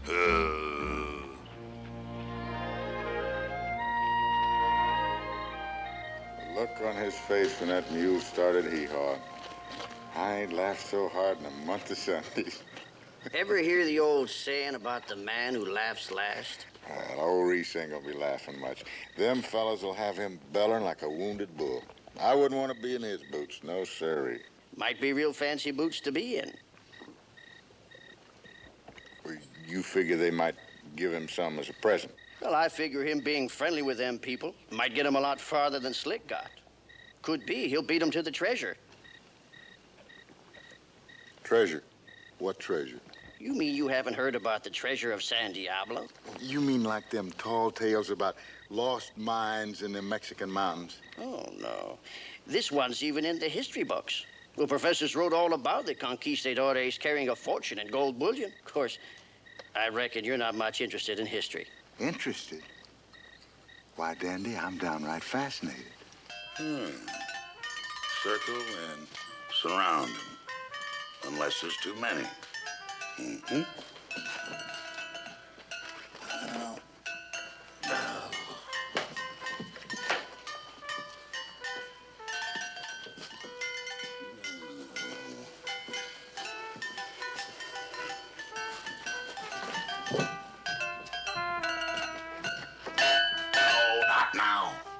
The look on his face when that mule started hee-hawing. I ain't laughed so hard in a month of Sundays. Ever hear the old saying about the man who laughs last? Old Reese ain't gonna be laughing much. Them fellas will have him bellering like a wounded bull. I wouldn't want to be in his boots, no siree. Might be real fancy boots to be in. Well, you figure they might give him some as a present? Well, I figure him being friendly with them people might get him a lot farther than Slick got. Could be he'll beat him to the treasure. Treasure? What treasure? You mean you haven't heard about the treasure of San Diablo? You mean like them tall tales about lost mines in the Mexican mountains? Oh, no. This one's even in the history books. Well, professors wrote all about the conquistadores carrying a fortune in gold bullion. Of course, I reckon you're not much interested in history. Interested? Why, Dandy, I'm downright fascinated. Circle and surround them. Unless there's too many.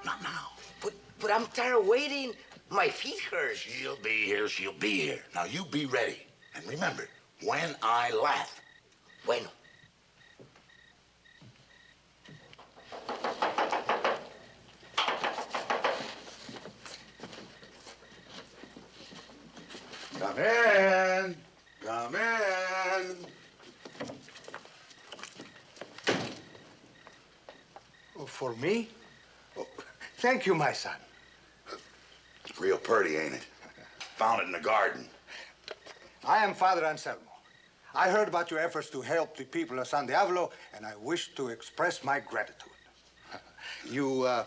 Not now. But I'm tired of waiting. My feet hurt. She'll be here. Now, you be ready. And remember, when I laugh. Bueno. Come in. Come in. Oh, for me? Oh, thank you, my son. Real pretty, ain't it? Found it in the garden. I am Father Anselmo. I heard about your efforts to help the people of San Diablo, and I wish to express my gratitude. You are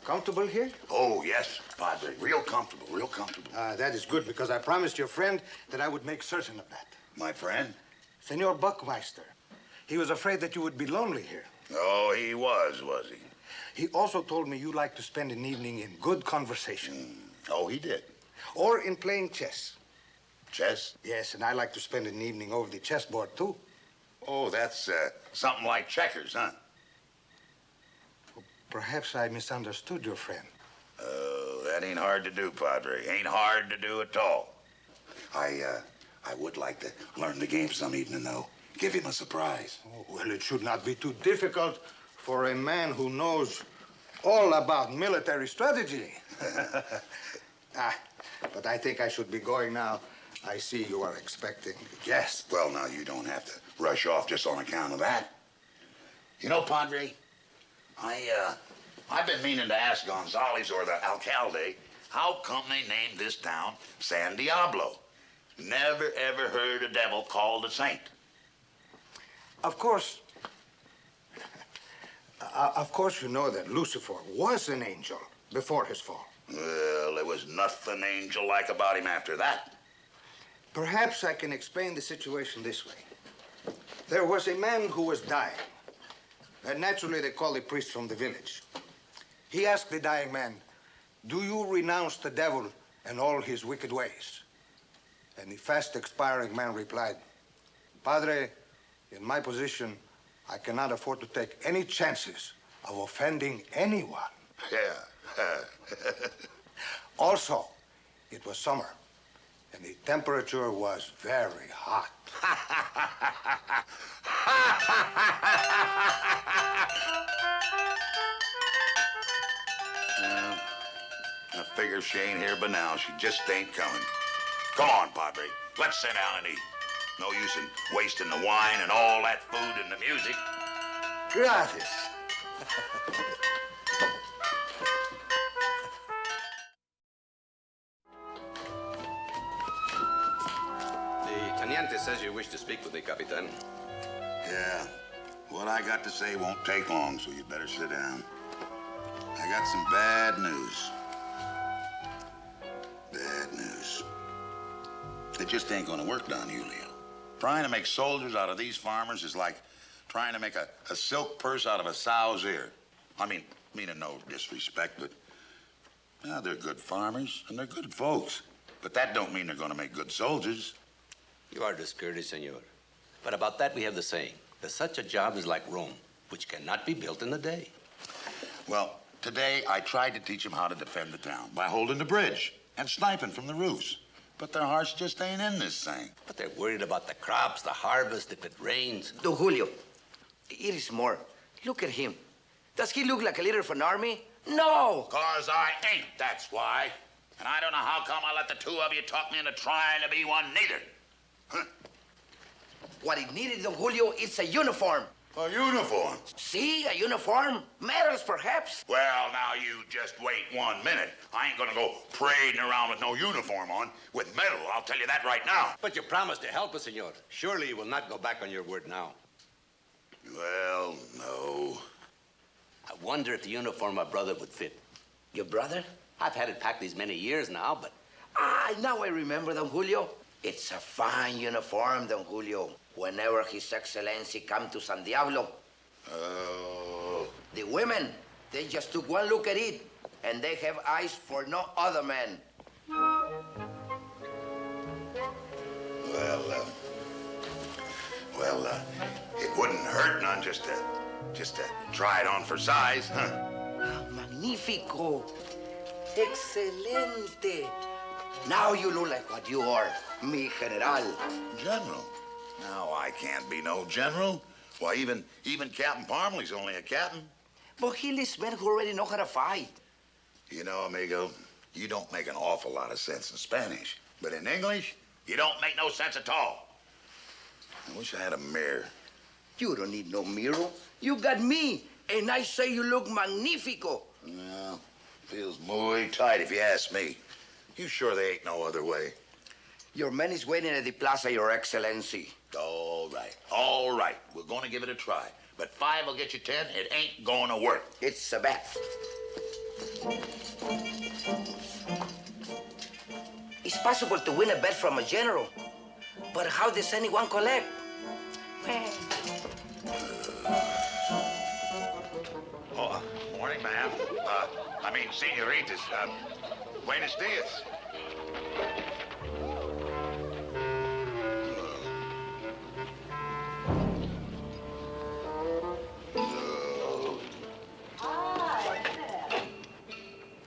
comfortable here? Oh, yes, Padre. Real comfortable, real comfortable. That is good, because I promised your friend that I would make certain of that. My friend? Senor Buckmeister. He was afraid that you would be lonely here. Oh, he was he? He also told me you like to spend an evening in good conversation. Oh, he did? Or in playing chess. Chess? Yes, and I like to spend an evening over the chessboard, too. Oh, that's something like checkers, huh? Perhaps I misunderstood your friend. Oh, that ain't hard to do, Padre. Ain't hard to do at all. I would like to learn the game some evening, though. Give him a surprise. Oh, well, it should not be too difficult for a man who knows all about military strategy. But I think I should be going now. I see you are expecting guests. Well, now, you don't have to rush off just on account of that. You know, Padre, I've been meaning to ask Gonzales or the alcalde how come they named this town San Diablo. Never, ever heard a devil called a saint. Of course, you know that Lucifer was an angel before his fall. Well, there was nothing angel-like about him after that. Perhaps I can explain the situation this way. There was a man who was dying. And naturally, they called a priest from the village. He asked the dying man, "Do you renounce the devil and all his wicked ways?" And the fast expiring man replied, "Padre, in my position, I cannot afford to take any chances of offending anyone." Yeah. Also, it was summer, and the temperature was very hot. I figure she ain't here, but now she just ain't coming. Come on, Padre. Let's sit down and eat. No use in wasting the wine and all that food and the music. Gracias. The teniente says you wish to speak with me, Capitan. Yeah. What I got to say won't take long, so you better sit down. I got some bad news. Bad news. It just ain't gonna work down Julio. Trying to make soldiers out of these farmers is like trying to make a silk purse out of a sow's ear. I mean, meaning no disrespect, but yeah, they're good farmers and they're good folks. But that don't mean they're gonna make good soldiers. You are discourteous, senor. But about that, we have the saying that such a job is like Rome, which cannot be built in a day. Well, today I tried to teach them how to defend the town by holding the bridge and sniping from the roofs. But their hearts just ain't in this thing. But they're worried about the crops, the harvest, if it rains. Don Julio, it is more. Look at him. Does he look like a leader of an army? No! 'Cause I ain't, that's why. And I don't know how come I let the two of you talk me into trying to be one neither. Huh? What it needed, Don Julio, is a uniform. A uniform? See, a uniform. Medals, perhaps. Well, now you just wait 1 minute. I ain't gonna go parading around with no uniform on, with medal, I'll tell you that right now. But you promised to help us, senor. Surely you will not go back on your word now. Well, no. I wonder if the uniform my brother would fit. Your brother? I've had it packed these many years now, but... Now I remember, Don Julio. It's a fine uniform, Don Julio. Whenever His Excellency come to San Diablo. Oh. The women, they just took one look at it, and they have eyes for no other man. Well, it wouldn't hurt none just to try it on for size, huh? Magnifico. Excelente. Now you look like what you are, mi general. General? Now I can't be no general. Why, even Captain Parmley's only a captain. But he lists men who already know how to fight. You know, amigo, you don't make an awful lot of sense in Spanish. But in English, you don't make no sense at all. I wish I had a mirror. You don't need no mirror. You got me, and I say you look magnifico. Well, feels muy tight if you ask me. You sure there ain't no other way? Your man is waiting at the plaza, Your Excellency. All right. We're gonna give it a try. But 5 will get you 10. It ain't gonna work. It's a bet. It's possible to win a bet from a general. But how does anyone collect? Morning, ma'am. Senoritas. Buenos dias.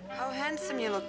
How handsome you look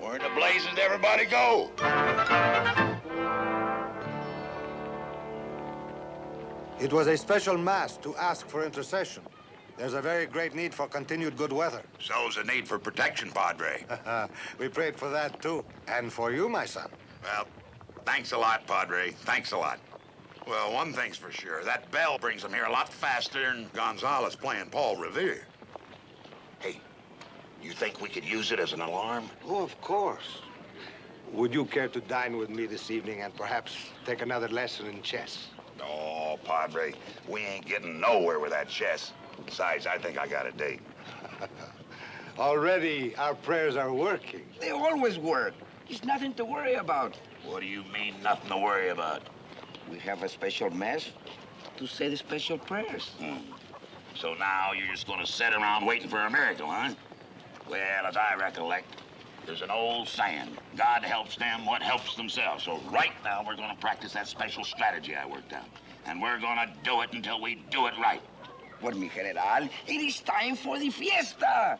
Where in the blazes did everybody go? It was a special mass to ask for intercession. There's a very great need for continued good weather. So's the need for protection, Padre. We prayed for that, too. And for you, my son. Well, thanks a lot, Padre. Thanks a lot. Well, one thing's for sure. That bell brings them here a lot faster than Gonzalez playing Paul Revere. Hey, you think we could use it as an alarm? Oh, of course. Would you care to dine with me this evening and perhaps take another lesson in chess? No, Padre. We ain't getting nowhere with that chess. Besides, I think I got a date. Already, our prayers are working. They always work. There's nothing to worry about. What do you mean, nothing to worry about? We have a special mass to say the special prayers. So now you're just gonna sit around waiting for a miracle, huh? Well, as I recollect, there's an old saying, God helps them what helps themselves. So right now, we're gonna practice that special strategy I worked out. And we're gonna do it until we do it right. Well, mi general, it is time for the fiesta.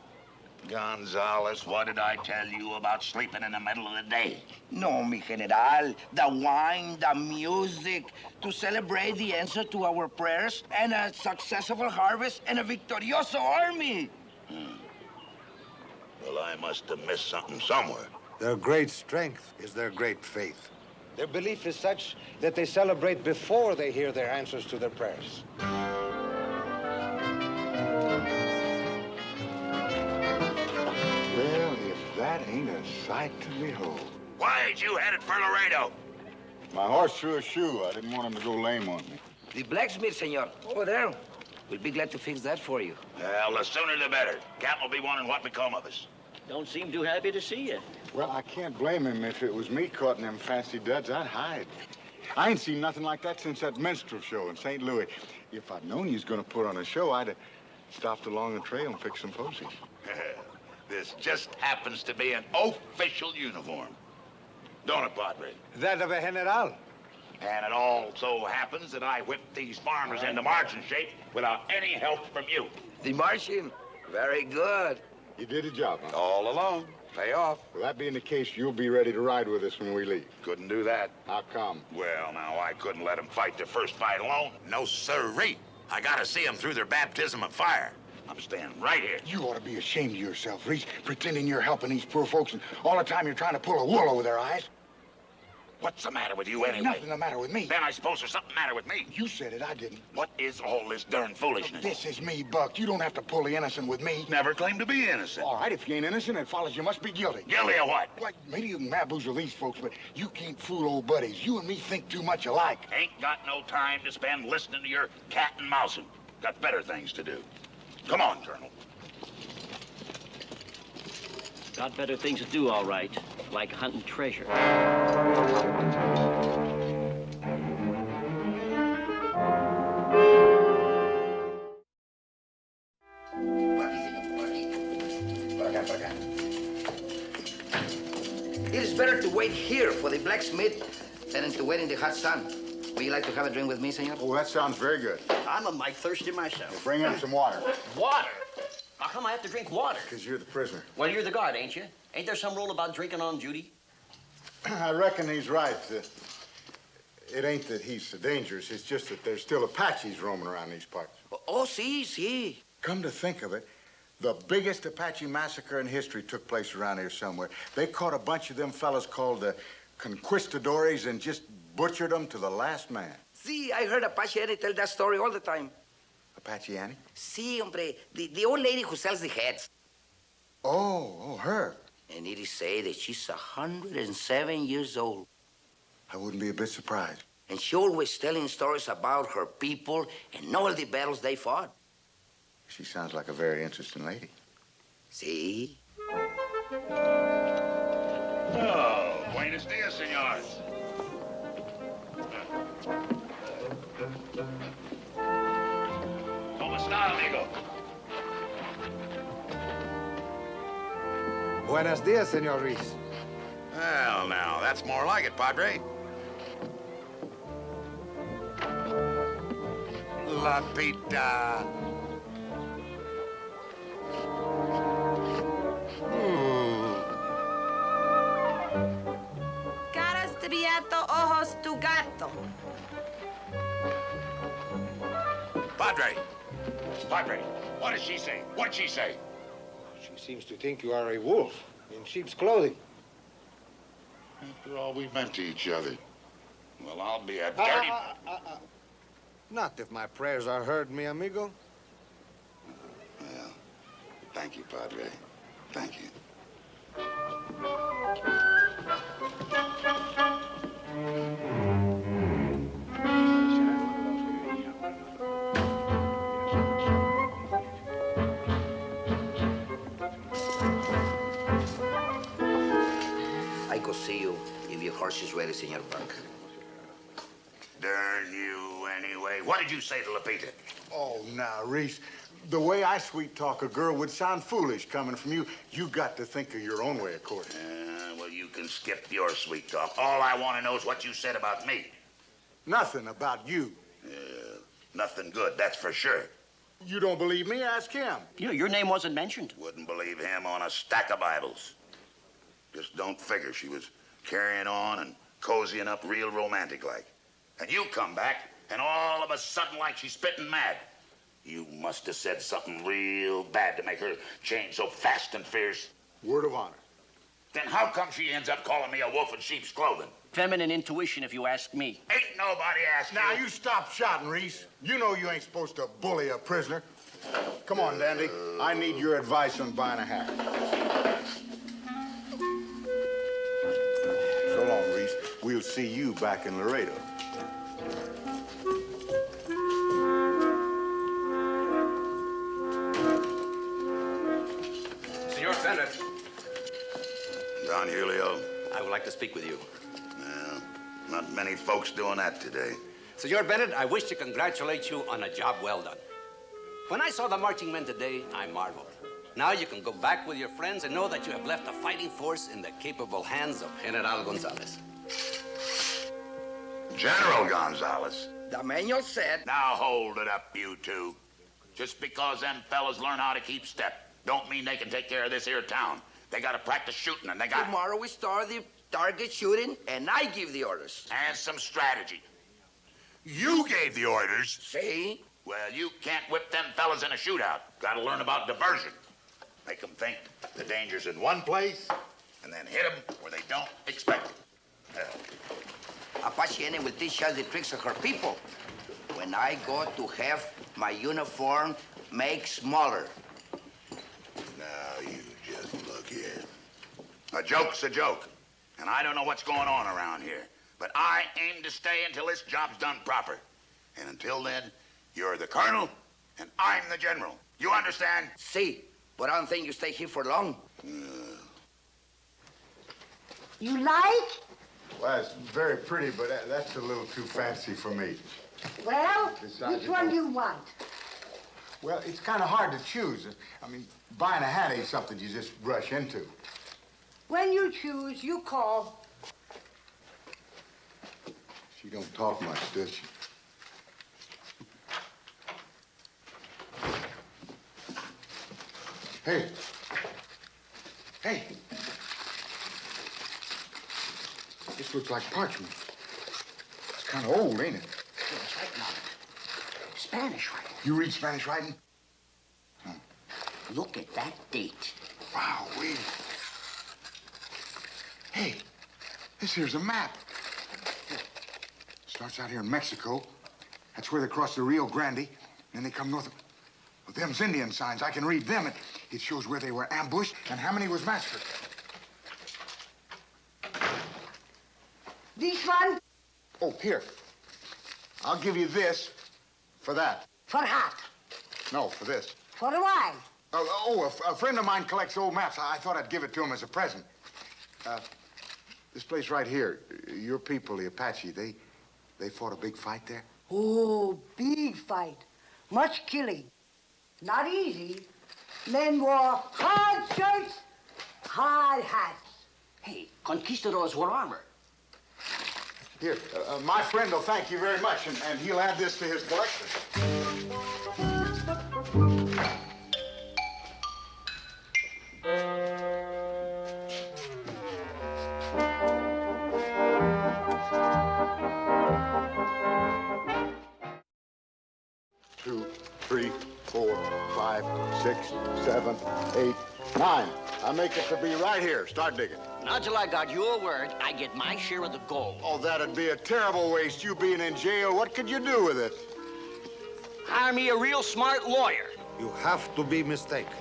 Gonzales, what did I tell you about sleeping in the middle of the day? No, mi general. The wine, the music, to celebrate the answer to our prayers and a successful harvest and a victorioso army. Well, I must have missed something somewhere. Their great strength is their great faith. Their belief is such that they celebrate before they hear their answers to their prayers. Well, if that ain't a sight to behold. Why ain't you headed for Laredo? My horse threw a shoe. I didn't want him to go lame on me. The blacksmith, senor, over there. We'll be glad to fix that for you. Well, the sooner the better. Captain will be wondering what become of us. Don't seem too happy to see you. Well, I can't blame him. If it was me caught in them fancy duds, I'd hide. I ain't seen nothing like that since that minstrel show in St. Louis. If I'd known you was gonna put on a show, I'd have stopped along the trail and picked some posies. This just happens to be an official uniform. Don't it, Padre? That of a general. And it also happens that I whipped these farmers into marching shape without any help from you. The marching? Very good. You did a job, huh? All alone. Pay off. Well, that being the case, you'll be ready to ride with us when we leave. Couldn't do that. How come? Well, now, I couldn't let them fight their first fight alone. No, sirree. I gotta see them through their baptism of fire. I'm standing right here. You ought to be ashamed of yourself, Reese, pretending you're helping these poor folks, and all the time you're trying to pull a wool over their eyes. What's the matter with you anyway? Nothing the matter with me. Then I suppose there's something the matter with me. You said it, I didn't. What is all this darn foolishness? This is me, Buck. You don't have to pull the innocent with me. Never claimed to be innocent. All right, if you ain't innocent, it follows you must be guilty. Guilty of what? Like, maybe you can bamboozle these folks, but you can't fool old buddies. You and me think too much alike. Ain't got no time to spend listening to your cat and mousing. Got better things to do. Come on, Colonel. Got better things to do, all right. Like hunting treasure. It is better to wait here for the blacksmith than to wait in the hot sun. Would you like to have a drink with me, senor? Oh, that sounds very good. I'm a mite thirsty myself. Well, bring in some water. Water? How come I have to drink water? Because you're the prisoner. Well, you're the guard, ain't you? Ain't there some rule about drinking on duty? I reckon he's right. It ain't that he's so dangerous. It's just that there's still Apaches roaming around these parts. Oh, sí. Come to think of it, the biggest Apache massacre in history took place around here somewhere. They caught a bunch of them fellas called the conquistadores and just butchered them to the last man. Sí, I heard Apache Eddie tell that story all the time. Apache Annie? Sí, hombre, the old lady who sells the heads. Oh, her. And it is said that she's 107 years old. I wouldn't be a bit surprised. And she always telling stories about her people and all the battles they fought. She sounds like a very interesting lady. See? Oh, buenos dias, senores. ¿Cómo está, amigo? Buenos dias, Senor Reese. Well, now, that's more like it, Padre. La pita. Caras de beato, ojos tu gato. Padre. Padre, what does she say? What'd she say? She seems to think you are a wolf in sheep's clothing. After all we meant to each other. Well, I'll be a dirty... Not if my prayers are heard, mi amigo. Well, thank you, Padre. Thank you. I could see you if your horse is ready, Senor Buck. Darn you, anyway. What did you say to Lupita? Oh, now, Reese, the way I sweet-talk a girl would sound foolish coming from you. You got to think of your own way of courting. Well, you can skip your sweet talk. All I want to know is what you said about me. Nothing about you. Nothing good, that's for sure. You don't believe me? Ask him. Your name wasn't mentioned. Wouldn't believe him on a stack of Bibles. Just don't figure she was carrying on and cozying up real romantic-like. And you come back, and all of a sudden, like she's spitting mad. You must have said something real bad to make her change so fast and fierce. Word of honor. Then how come she ends up calling me a wolf in sheep's clothing? Feminine intuition, if you ask me. Ain't nobody asked Now, you stop shouting, Reese. You know you ain't supposed to bully a prisoner. Come on, Dandy. I need your advice on buying a hat. So long, Reese. We'll see you back in Laredo. Senor Bennett. Don Julio. I would like to speak with you. Well, not many folks doing that today. Senor Bennett, I wish to congratulate you on a job well done. When I saw the marching men today, I marveled. Now you can go back with your friends and know that you have left a fighting force in the capable hands of General Gonzalez. General Gonzalez? The manual said... Now hold it up, you two. Just because them fellas learn how to keep step, don't mean they can take care of this here town. They gotta practice shooting, and they got... Tomorrow we start the target shooting, and I give the orders. And some strategy. You gave the orders. See? Well, you can't whip them fellas in a shootout. Gotta learn about diversion. Make them think the danger's in one place, and then hit them where they don't expect it. Apache will teach us the tricks of her people. When I go to have my uniform make smaller. Now you just look here. A joke's a joke. And I don't know what's going on around here. But I aim to stay until this job's done proper. And until then, you're the colonel, and I'm the general. You understand? See, but I don't think you stay here for long. You like? Well, it's very pretty, but that's a little too fancy for me. Well, which one do you want? Well, it's kind of hard to choose. I mean, buying a hat ain't something you just rush into. When you choose, you call. She don't talk much, does she? Hey. Hey. This looks like parchment. It's kind of old, ain't it? It's writing on it. Spanish writing. You read Spanish writing? Look at that date. Wow, Hey, this here's a map. Starts out here in Mexico. That's where they cross the Rio Grande. Then they come north. Well, them's Indian signs. I can read them. It shows where they were ambushed and how many was massacred. This one? Oh, here. I'll give you this for that. For hat. No, for this. For a while. A friend of mine collects old maps. I thought I'd give it to him as a present. This place right here, your people, the Apache, they fought a big fight there? Oh, big fight. Much killing. Not easy. Men wore hard shirts, hard hats. Hey, conquistadors wore armor. Here, my friend will thank you very much, and he'll add this to his collection. 2, 3, 4, 5, 6, 7, 8, 9. I make it to be right here. Start digging. Not till I got your word, I get my share of the gold. Oh, that'd be a terrible waste, you being in jail. What could you do with it? Hire me a real smart lawyer. You have to be mistaken.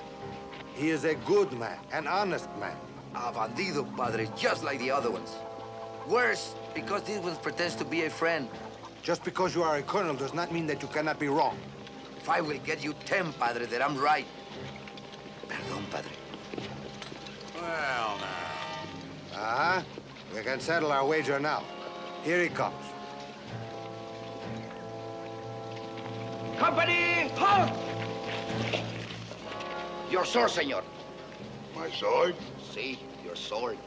He is a good man, an honest man. A bandido, padre, just like the other ones. Worse, because this one pretends to be a friend. Just because you are a colonel does not mean that you cannot be wrong. If I will get you 10, padre, that I'm right. Perdón, padre. Well, now. We can settle our wager now. Here he comes. Company, halt! Your sword, senor. My sword? See, your sword.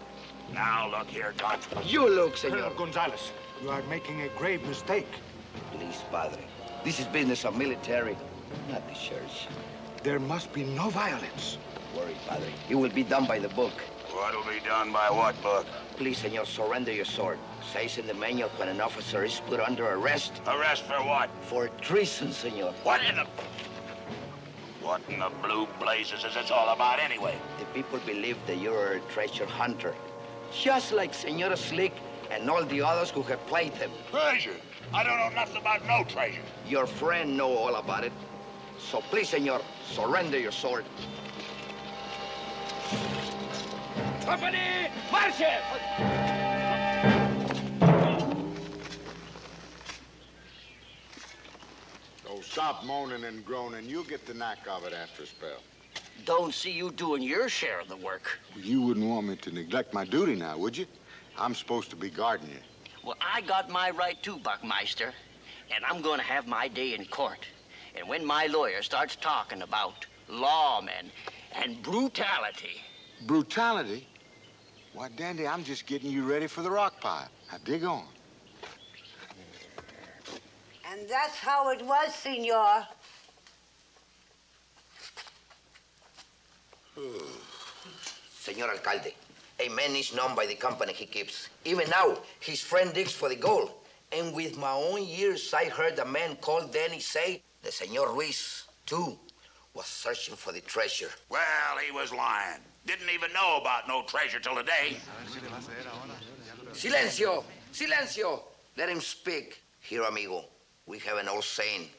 Now, look here, Gonzalez. You look, senor. Colonel Gonzalez, you are making a grave mistake. Please, padre. This is business of military. Not the church. There must be no violence. Worry, Padre. It will be done by the book. What'll be done by what book? Please, senor, surrender your sword. Says in the manual when an officer is put under arrest. Arrest for what? For treason, senor. What in the blue blazes is this all about anyway? The people believe that you're a treasure hunter. Just like Senor Slick and all the others who have played him. Treasure? I don't know nothing about no treasure. Your friend know all about it. So please, senor, surrender your sword. Company, marche! So stop moaning and groaning. You'll get the knack of it after a spell. Don't see you doing your share of the work. You wouldn't want me to neglect my duty now, would you? I'm supposed to be guarding you. Well, I got my right too, Buckmeister, and I'm going to have my day in court. And when my lawyer starts talking about lawmen and brutality... Brutality? Why, Dandy, I'm just getting you ready for the rock pile. Now, dig on. And that's how it was, senor. Senor Alcalde, a man is known by the company he keeps. Even now, his friend digs for the gold. And with my own ears, I heard a man called Danny say the Senor Ruiz, too, was searching for the treasure. Well, he was lying. Didn't even know about no treasure till today. Silencio! Silencio! Let him speak. Here, amigo, we have an old saying.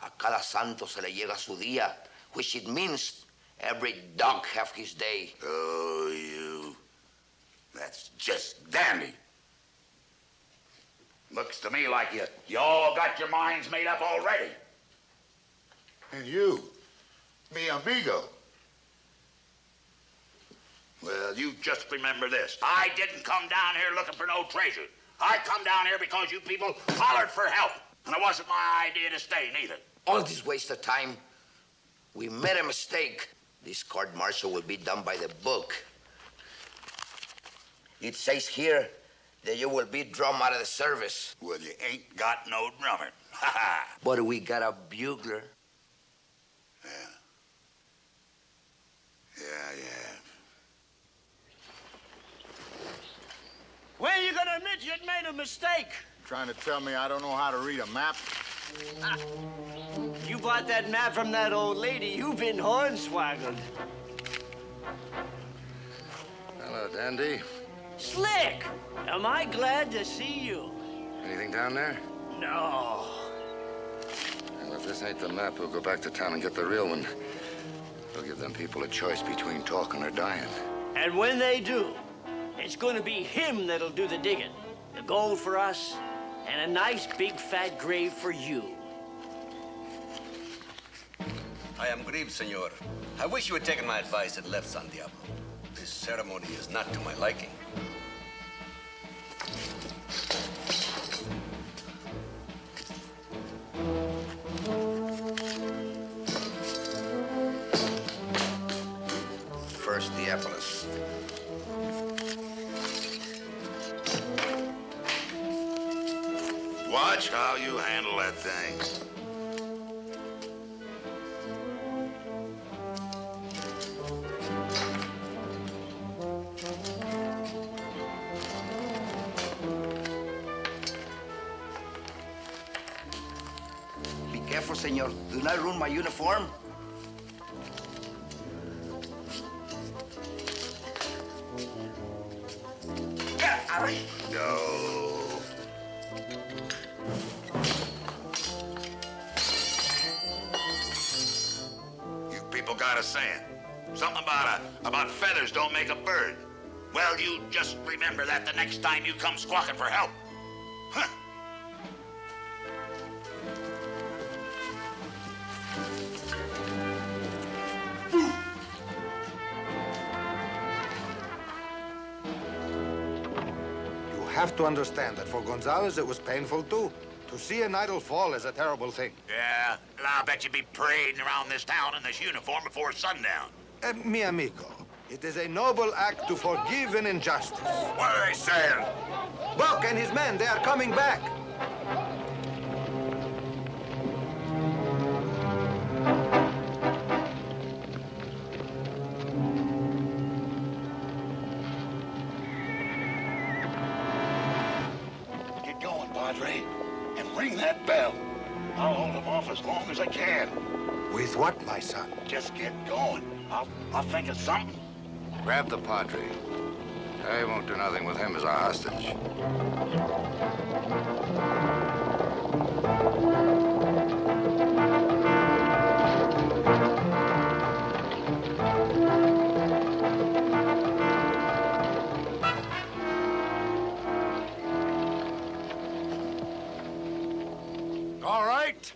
A cada santo se le llega su día, which it means every dog have his day. Oh, you. That's just dandy. Looks to me like you all got your minds made up already. And you, mi amigo. Well, you just remember this. I didn't come down here looking for no treasure. I come down here because you people hollered for help. And it wasn't my idea to stay, neither. All this waste of time. We made a mistake. This court-martial will be done by the book. It says here that you will be drummed out of the service. Well, you ain't got no drummer. Ha ha. But we got a bugler. Yeah. When are you going to admit you'd made a mistake? Trying to tell me I don't know how to read a map? You bought that map from that old lady. You've been hornswoggled. Hello, Dandy. Slick, am I glad to see you? Anything down there? No. Well, if this ain't the map, we'll go back to town and get the real one. We'll give them people a choice between talking or dying. And when they do, it's going to be him that'll do the digging. The gold for us, and a nice big fat grave for you. I am grieved, senor. I wish you had taken my advice and left San Diablo. This ceremony is not to my liking. First, Diapolis. Watch how you handle that thing. Be careful, senor. Do not ruin my uniform. No. You people got a saying. Something about feathers don't make a bird. Well, you just remember that the next time you come squawking for help. Huh. You have to understand that for Gonzalez, it was painful, too. To see an idol fall is a terrible thing. Yeah, I'll bet you'd be parading around this town in this uniform before sundown. Mi amigo, it is a noble act to forgive an injustice. What are they saying? Buck and his men, they are coming back. ring that bell. I'll hold them off as long as I can. With what, my son? Just get going. I'll think of something. Grab the Padre. They won't do nothing with him as a hostage. All right.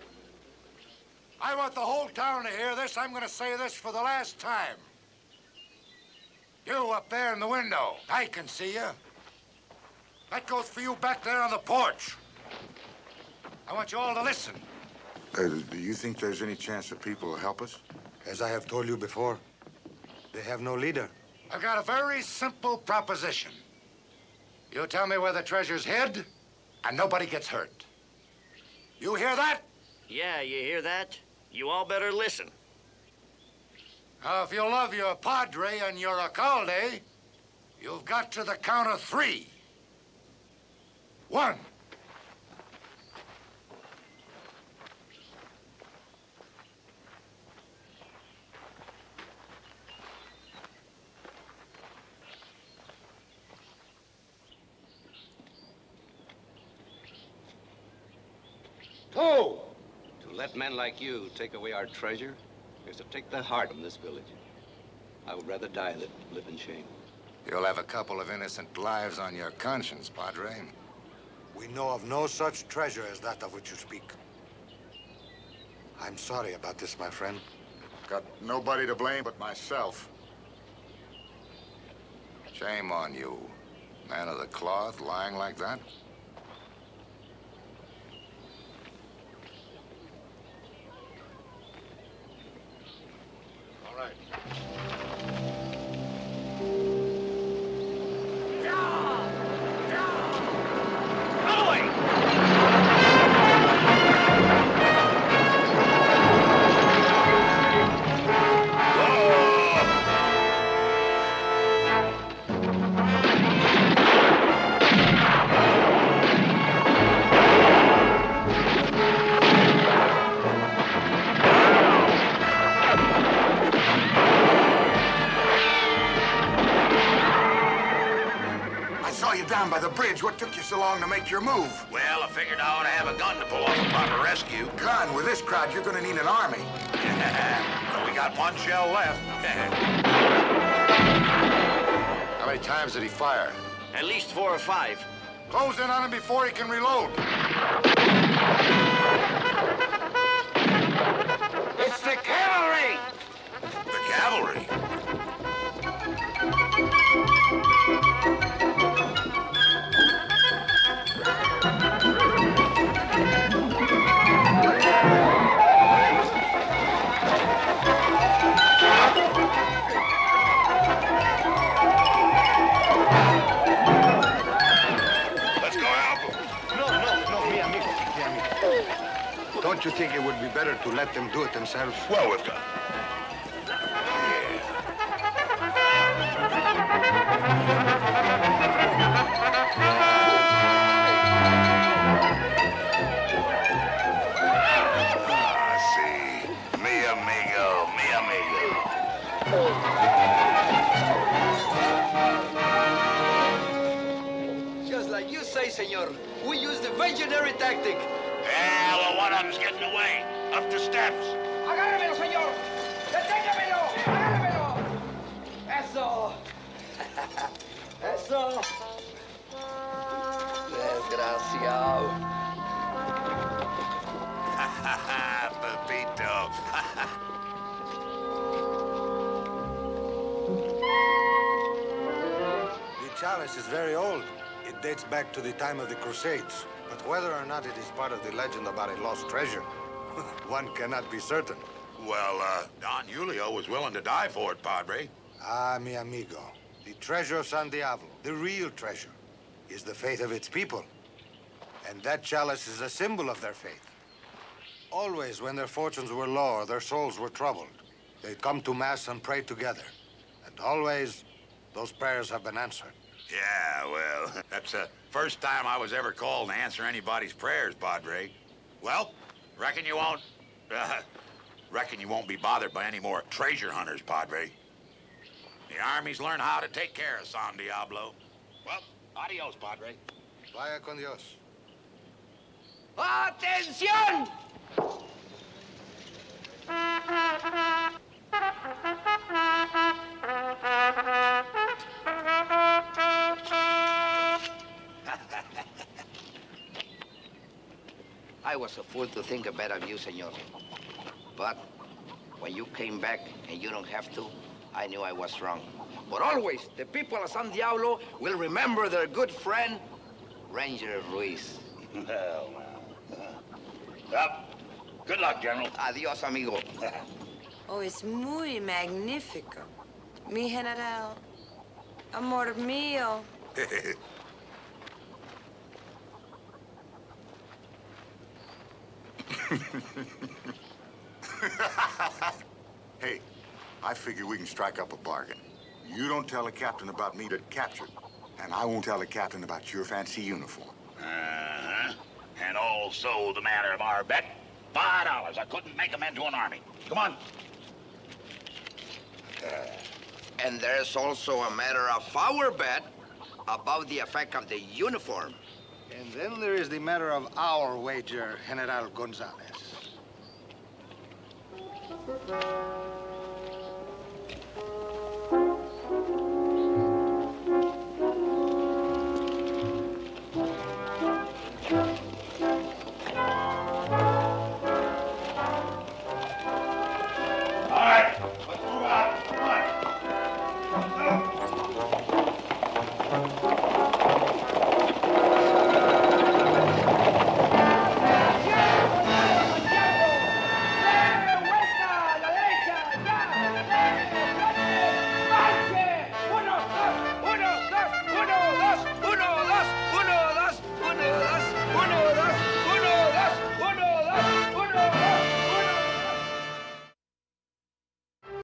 I want the whole town to hear this. I'm going to say this for the last time. You up there in the window, I can see you. That goes for you back there on the porch. I want you all to listen. Do you think there's any chance that people will help us? As I have told you before, they have no leader. I've got a very simple proposition. You tell me where the treasure's hid, and nobody gets hurt. You hear that? Yeah, you hear that? You all better listen. Now, if you love your padre and your alcalde, you've got to the count of 3. 1. 2. To let men like you take away our treasure is to take the heart from this village. I would rather die than live in shame. You'll have a couple of innocent lives on your conscience, Padre. We know of no such treasure as that of which you speak. I'm sorry about this, my friend. Got nobody to blame but myself. Shame on you, man of the cloth, lying like that. All right. Down by the bridge. What took you so long to make your move? Well, I figured I ought to have a gun to pull off a proper rescue. Gun? With this crowd, you're gonna need an army. But we got one shell left. How many times did he fire? At least 4 or 5. Close in on him before he can reload. It's the cavalry! The cavalry? Don't you think it would be better to let them do it themselves? Well, we've got... see. Mi amigo, mi amigo. Just like you say, senor. We use the visionary tactic. Yeah, well, one of them's getting away. Up the steps. ¡Agárremelo, señor! ¡Deténgamelo! ¡Agárremelo! ¡Eso! ¡Eso! Desgraciado. Pepito. The chalice is very old. It dates back to the time of the Crusades. But whether or not it is part of the legend about a lost treasure, one cannot be certain. Well, Don Julio was willing to die for it, Padre. Ah, mi amigo. The treasure of San Diablo, the real treasure, is the faith of its people. And that chalice is a symbol of their faith. Always when their fortunes were low or their souls were troubled, they'd come to Mass and pray together. And always, those prayers have been answered. Yeah, well, that's the first time I was ever called to answer anybody's prayers, Padre. Well, reckon you won't be bothered by any more treasure hunters, Padre. The Army's learned how to take care of San Diablo. Well, adios, Padre. Vaya con Dios. ¡Atención! I was a fool to think bad of you, senor. But when you came back and you don't have to, I knew I was wrong. But always, the people of San Diablo will remember their good friend, Ranger Ruiz. Well. Good luck, General. Adios, amigo. Oh, es muy magnífico. Mi general. Amor mío. Hey, I figure we can strike up a bargain. You don't tell the captain about me that captured, and I won't tell the captain about your fancy uniform. Uh-huh. And also the matter of our bet. $5. I couldn't make them into an army. Come on. And there's also a matter of our bet about the effect of the uniform. And then there is the matter of our wager, General Gonzalez.